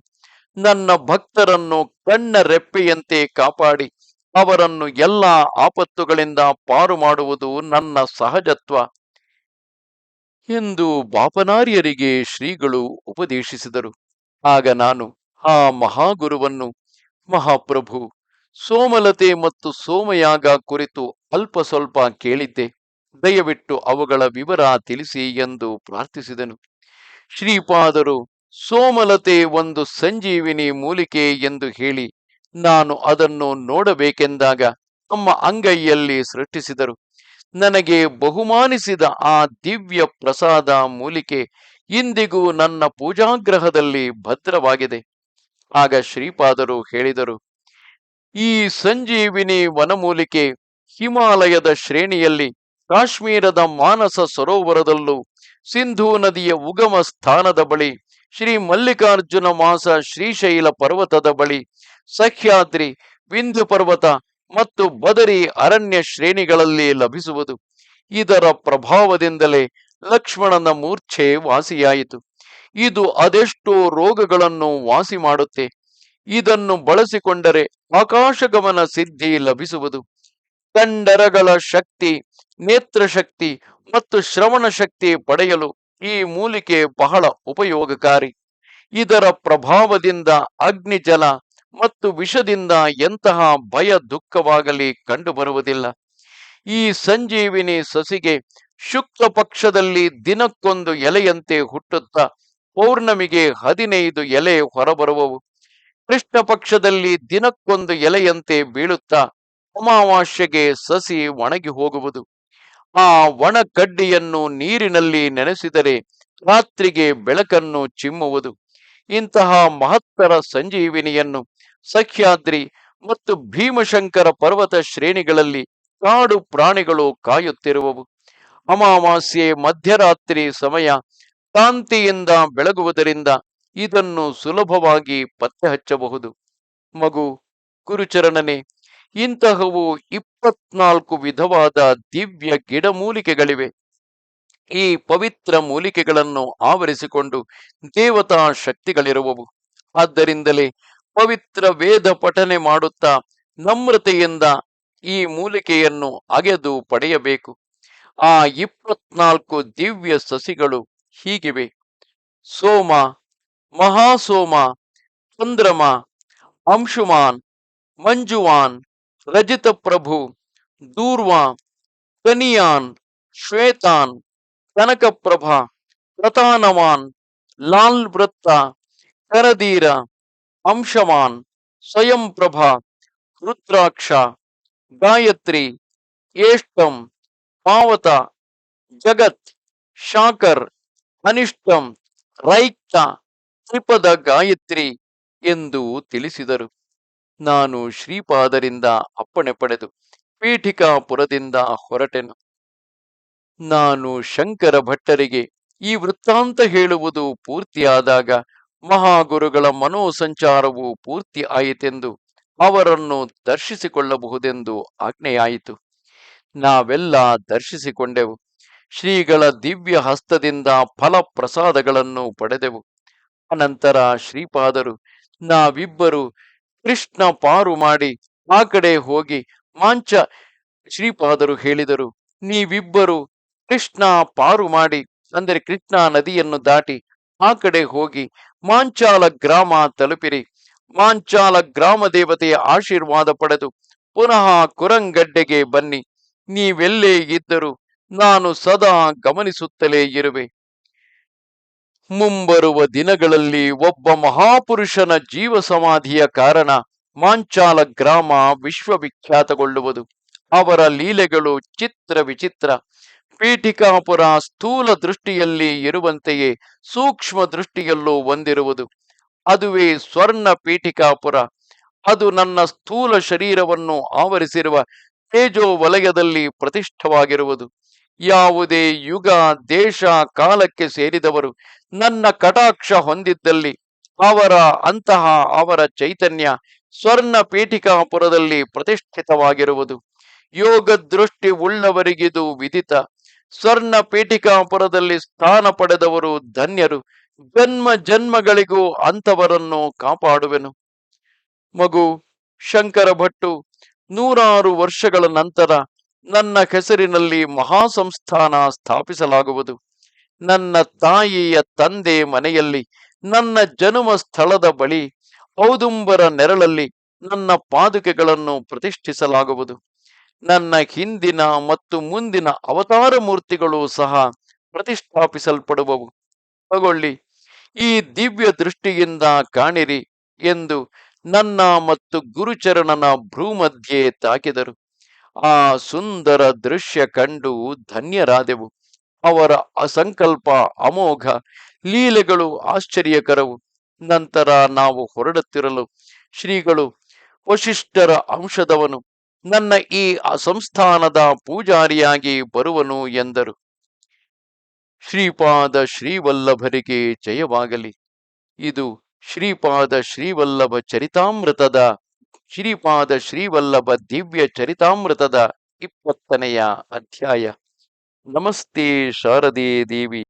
ನನ್ನ ಭಕ್ತರನ್ನು ಕಣ್ಣ ರೆಪ್ಪೆಯಂತೆ ಕಾಪಾಡಿ ಅವರನ್ನು ಎಲ್ಲ ಆಪತ್ತುಗಳಿಂದ ಪಾರು ಮಾಡುವುದು ನನ್ನ ಸಹಜತ್ವ ಎಂದು ಬಾಪನಾರ್ಯರಿಗೆ ಶ್ರೀಗಳು ಉಪದೇಶಿಸಿದರು. ಆಗ ನಾನು ಆ ಮಹಾಗುರುವನ್ನು, ಮಹಾಪ್ರಭು, ಸೋಮಲತೆ ಮತ್ತು ಸೋಮಯಾಗ ಕುರಿತು ಅಲ್ಪ ಸ್ವಲ್ಪ ಕೇಳಿದ್ದೆ, ದಯವಿಟ್ಟು ಅವುಗಳ ವಿವರ ತಿಳಿಸಿ ಎಂದು ಪ್ರಾರ್ಥಿಸಿದನು. ಶ್ರೀಪಾದರು ಸೋಮಲತೆ ಒಂದು ಸಂಜೀವಿನಿ ಮೂಲಿಕೆ ಎಂದು ಹೇಳಿ ನಾನು ಅದನ್ನು ನೋಡಬೇಕೆಂದಾಗ ತಮ್ಮ ಅಂಗೈಯಲ್ಲಿ ಸೃಷ್ಟಿಸಿದರು. ನನಗೆ ಬಹುಮಾನಿಸಿದ ಆ ದಿವ್ಯ ಪ್ರಸಾದ ಮೂಲಿಕೆ ಇಂದಿಗೂ ನನ್ನ ಪೂಜಾಗ್ರಹದಲ್ಲಿ ಭದ್ರವಾಗಿದೆ. ಆಗ ಶ್ರೀಪಾದರು ಹೇಳಿದರು, ಈ ಸಂಜೀವಿನಿ ವನಮೂಲಿಕೆ ಹಿಮಾಲಯದ ಶ್ರೇಣಿಯಲ್ಲಿ ಕಾಶ್ಮೀರದ ಮಾನಸ ಸರೋವರದಲ್ಲೂ, ಸಿಂಧೂ ನದಿಯ ಉಗಮ ಸ್ಥಾನದ ಬಳಿ, ಶ್ರೀ ಮಲ್ಲಿಕಾರ್ಜುನ ಮಾಸ ಶ್ರೀಶೈಲ ಪರ್ವತದ ಬಳಿ, ಸಹ್ಯಾದ್ರಿ, ವಿಂಧ್ಯ ಪರ್ವತ ಮತ್ತು ಬದರಿ ಅರಣ್ಯ ಶ್ರೇಣಿಗಳಲ್ಲಿ ಲಭಿಸುವುದು. ಇದರ ಪ್ರಭಾವದಿಂದಲೇ ಲಕ್ಷ್ಮಣನ ಮೂರ್ಛೆ ವಾಸಿಯಾಯಿತು. ಇದು ಅದೆಷ್ಟೋ ರೋಗಗಳನ್ನು ವಾಸಿ ಮಾಡುತ್ತೆ. ಇದನ್ನು ಬಳಸಿಕೊಂಡರೆ ಆಕಾಶಗಮನ ಸಿದ್ಧಿ ಲಭಿಸುವುದು. ಕಂಡರಗಳ ಶಕ್ತಿ, ನೇತ್ರ ಶಕ್ತಿ ಮತ್ತು ಶ್ರವಣ ಶಕ್ತಿ ಪಡೆಯಲು ಈ ಮೂಲಿಕೆ ಬಹಳ ಉಪಯೋಗಕಾರಿ. ಇದರ ಪ್ರಭಾವದಿಂದ ಅಗ್ನಿಜಲ ಮತ್ತು ವಿಷದಿಂದ ಎಂತಹ ಭಯ ದುಃಖವಾಗಲಿ ಕಂಡುಬರುವುದಿಲ್ಲ. ಈ ಸಂಜೀವಿನಿ ಸಸಿಗೆ ಶುಕ್ಲ ಪಕ್ಷದಲ್ಲಿ ದಿನಕ್ಕೊಂದು ಎಲೆಯಂತೆ ಹುಟ್ಟುತ್ತಾ ಪೌರ್ಣಮಿಗೆ 15 ಎಲೆ ಹೊರಬರುವವು. ಕೃಷ್ಣ ಪಕ್ಷದಲ್ಲಿ ದಿನಕ್ಕೊಂದು ಎಲೆಯಂತೆ ಬೀಳುತ್ತಾ ಅಮಾವಾಸ್ಯೆಗೆ ಸಸಿ ಒಣಗಿ ಹೋಗುವುದು. ಆ ಒಣ ಕಡ್ಡಿಯನ್ನು ನೀರಿನಲ್ಲಿ ನೆನೆಸಿದರೆ ರಾತ್ರಿಗೆ ಬೆಳಕನ್ನು ಚಿಮ್ಮುವುದು. ಇಂತಹ ಮಹತ್ತರ ಸಂಜೀವಿನಿಯನ್ನು ಸಹ್ಯಾದ್ರಿ ಮತ್ತು ಭೀಮಶಂಕರ ಪರ್ವತ ಶ್ರೇಣಿಗಳಲ್ಲಿ ಕಾಡು ಪ್ರಾಣಿಗಳು ಕಾಯುತ್ತಿರುವವು. ಅಮಾವಾಸ್ಯೆ ಮಧ್ಯರಾತ್ರಿ ಸಮಯ ಕಾಂತಿಯಿಂದ ಬೆಳಗುವುದರಿಂದ ಇದನ್ನು ಸುಲಭವಾಗಿ ಪತ್ತೆ ಹಚ್ಚಬಹುದು. ಮಗು, ಗುರುಚರಣನೆ, ಇಂತಹವು 24 ವಿಧವಾದ ದಿವ್ಯ ಗಿಡಮೂಲಿಕೆಗಳಿವೆ. ಈ ಪವಿತ್ರ ಮೂಲಿಕೆಗಳನ್ನು ಆವರಿಸಿಕೊಂಡು ದೇವತಾ ಶಕ್ತಿಗಳಿರುವವು. ಆದ್ದರಿಂದಲೇ ಪವಿತ್ರ ವೇದ ಪಠನೆ ಮಾಡುತ್ತಾ ನಮ್ರತೆಯಿಂದ ಈ ಮೂಲಿಕೆಯನ್ನು ಅಗೆದು ಪಡೆಯಬೇಕು. ಆ 24 ದಿವ್ಯ ಸಸಿಗಳು ಹೀಗಿವೆ: ಸೋಮ, ಮಹಾಸೋಮ, ಚಂದ್ರಮ, ಅಂಶುಮಾನ್, ಮಂಜುವಾನ್, ರಜಿತ ಪ್ರಭು, ದೂರ್ವ, ಕನಿಯಾನ್, ಶ್ವೇತಾನ್, ಕನಕಪ್ರಭ, ಪ್ರತಾನವಾನ್, ಲಾಲ್ ವೃತ್ತ, ಕರದೀರ, ಅಂಶಮಾನ್, ಸ್ವಯಂಪ್ರಭ, ರುದ್ರಾಕ್ಷ, ಗಾಯತ್ರಿ, ಏಷ್ಟಂ, ಪಾವತ, ಜಗತ್, ಶಾಕರ್, ಅನಿಷ್ಟಂ, ರೈಕ್ತ, ತ್ರಿಪದ ಗಾಯತ್ರಿ ಎಂದು ತಿಳಿಸಿದರು. ನಾನು ಶ್ರೀಪಾದರಿಂದ ಅಪ್ಪಣೆ ಪಡೆದು ಪೀಠಿಕಾಪುರದಿಂದ ಹೊರಟೆನು. ನಾನು ಶಂಕರ ಭಟ್ಟರಿಗೆ ಈ ವೃತ್ತಾಂತ ಹೇಳುವುದು ಪೂರ್ತಿಯಾದಾಗ ಮಹಾಗುರುಗಳ ಮನೋಸಂಚಾರವು ಪೂರ್ತಿ ಆಯಿತೆಂದು ಅವರನ್ನು ದರ್ಶಿಸಿಕೊಳ್ಳಬಹುದೆಂದು ಆಜ್ಞೆಯಾಯಿತು. ನಾವೆಲ್ಲ ದರ್ಶಿಸಿಕೊಂಡೆವು. ಶ್ರೀಗಳ ದಿವ್ಯ ಹಸ್ತದಿಂದ ಫಲಪ್ರಸಾದಗಳನ್ನು ಪಡೆದೆವು. ಅನಂತರ ಶ್ರೀಪಾದರು ನಾವಿಬ್ಬರು ಕೃಷ್ಣ ಪಾರು ಮಾಡಿ ಆ ಕಡೆ ಹೋಗಿ ಶ್ರೀಪಾದರು ಹೇಳಿದರು, ನೀವಿಬ್ಬರು ಕೃಷ್ಣ ಪಾರು ಮಾಡಿ ಅಂದರೆ ಕೃಷ್ಣ ನದಿಯನ್ನು ದಾಟಿ ಆ ಕಡೆ ಹೋಗಿ ಮಾಂಚಾಲ ಗ್ರಾಮ ತಲುಪಿರಿ. ಮಾಂಚಾಲ ಗ್ರಾಮ ದೇವತೆಯ ಆಶೀರ್ವಾದ ಪಡೆದು ಪುನಃ ಕುರಂಗಡ್ಡೆಗೆ ಬನ್ನಿ. ನೀವೆಲ್ಲೇ ಇದ್ದರೂ ನಾನು ಸದಾ ಗಮನಿಸುತ್ತಲೇ ಇರುವೆ. ಮುಂಬರುವ ದಿನಗಳಲ್ಲಿ ಒಬ್ಬ ಮಹಾಪುರುಷನ ಜೀವ ಸಮಾಧಿಯ ಕಾರಣ ಮಾಂಚಾಲ ಗ್ರಾಮ ವಿಶ್ವವಿಖ್ಯಾತಗೊಳ್ಳುವುದು. ಅವರ ಲೀಲೆಗಳು ಚಿತ್ರ ವಿಚಿತ್ರ. ಪೀಠಿಕಾಪುರ ಸ್ಥೂಲ ದೃಷ್ಟಿಯಲ್ಲಿ ಇರುವಂತೆಯೇ ಸೂಕ್ಷ್ಮ ದೃಷ್ಟಿಯಲ್ಲೂ ಹೊಂದಿರುವುದು. ಅದುವೇ ಸ್ವರ್ಣ ಪೀಠಿಕಾಪುರ. ಅದು ನನ್ನ ಸ್ಥೂಲ ಶರೀರವನ್ನು ಆವರಿಸಿರುವ ತೇಜೋ ವಲಯದಲ್ಲಿ ಪ್ರತಿಷ್ಠವಾಗಿರುವುದು. ಯಾವುದೇ ಯುಗ ದೇಶ ಕಾಲಕ್ಕೆ ಸೇರಿದವರು ನನ್ನ ಕಟಾಕ್ಷ ಹೊಂದಿದ್ದಲ್ಲಿ ಅವರ ಚೈತನ್ಯ ಸ್ವರ್ಣ ಪೀಠಿಕಾಪುರದಲ್ಲಿ ಪ್ರತಿಷ್ಠಿತವಾಗಿರುವುದು. ಯೋಗ ದೃಷ್ಟಿ ಉಳ್ಳವರಿಗಿದು ವಿದಿತ. ಸ್ವರ್ಣ ಪೀಠಿಕಾಪುರದಲ್ಲಿ ಸ್ಥಾನ ಪಡೆದವರು ಧನ್ಯರು. ಜನ್ಮ ಜನ್ಮಗಳಿಗೂ ಅಂಥವರನ್ನು ಕಾಪಾಡುವೆನು. ಮಗು, ಶಂಕರ ಭಟ್ಟು 100 ವರ್ಷಗಳ ನಂತರ ನನ್ನ ಹೆಸರಿನಲ್ಲಿ ಮಹಾಸಂಸ್ಥಾನ ಸ್ಥಾಪಿಸಲಾಗುವುದು. ನನ್ನ ತಾಯಿಯ ತಂದೆ ಮನೆಯಲ್ಲಿ, ನನ್ನ ಜನ್ಮ ಸ್ಥಳದ ಬಳಿ ಔದುಂಬರ ನೆರಳಲ್ಲಿ ನನ್ನ ಪಾದುಕೆಗಳನ್ನು ಪ್ರತಿಷ್ಠಿಸಲಾಗುವುದು. ನನ್ನ ಹಿಂದಿನ ಮತ್ತು ಮುಂದಿನ ಅವತಾರ ಮೂರ್ತಿಗಳು ಸಹ ಪ್ರತಿಷ್ಠಾಪಿಸಲ್ಪಡುವವು. ತಗೊಳ್ಳಿ, ಈ ದಿವ್ಯ ದೃಷ್ಟಿಯಿಂದ ಕಾಣಿರಿ ಎಂದು ನನ್ನ ಮತ್ತು ಗುರುಚರಣನ ಭ್ರೂಮಧ್ಯೆ ತಾಕಿದರು. ಆ ಸುಂದರ ದೃಶ್ಯ ಕಂಡು ಧನ್ಯರಾದೆವು. ಅವರ ಅಸಂಕಲ್ಪ ಅಮೋಘ, ಲೀಲೆಗಳು ಆಶ್ಚರ್ಯಕರವು. ನಂತರ ನಾವು ಹೊರಡುತ್ತಿರಲು ಶ್ರೀಗಳು, ವಶಿಷ್ಠರ ಅಂಶದವನು ನನ್ನ ಈ ಸಂಸ್ಥಾನದ ಪೂಜಾರಿಯಾಗಿ ಬರುವನು ಎಂದರು. ಶ್ರೀಪಾದ ಶ್ರೀವಲ್ಲಭರಿಗೆ ಜಯವಾಗಲಿ. ಇದು ಶ್ರೀಪಾದ ಶ್ರೀವಲ್ಲಭ ಚರಿತಾಮೃತದ ಶ್ರೀಪಾದ ಶ್ರೀವಲ್ಲಭ ದಿವ್ಯ ಚರಿತಾಮೃತದ 20ನೆಯ ಅಧ್ಯಾಯ. ನಮಸ್ತೆ ಶಾರದೆ ದೇವಿ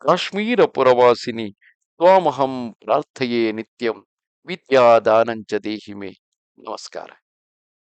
ಕಾಶ್ಮೀರ ಪುರವಾಸಿನಿ ತ್ವಾಮಹಂ ಪ್ರಾರ್ಥಯೇ ನಿತ್ಯಂ ವಿದ್ಯಾದಾನಂಚ ದೇಹಿಮೆ. ನಮಸ್ಕಾರ.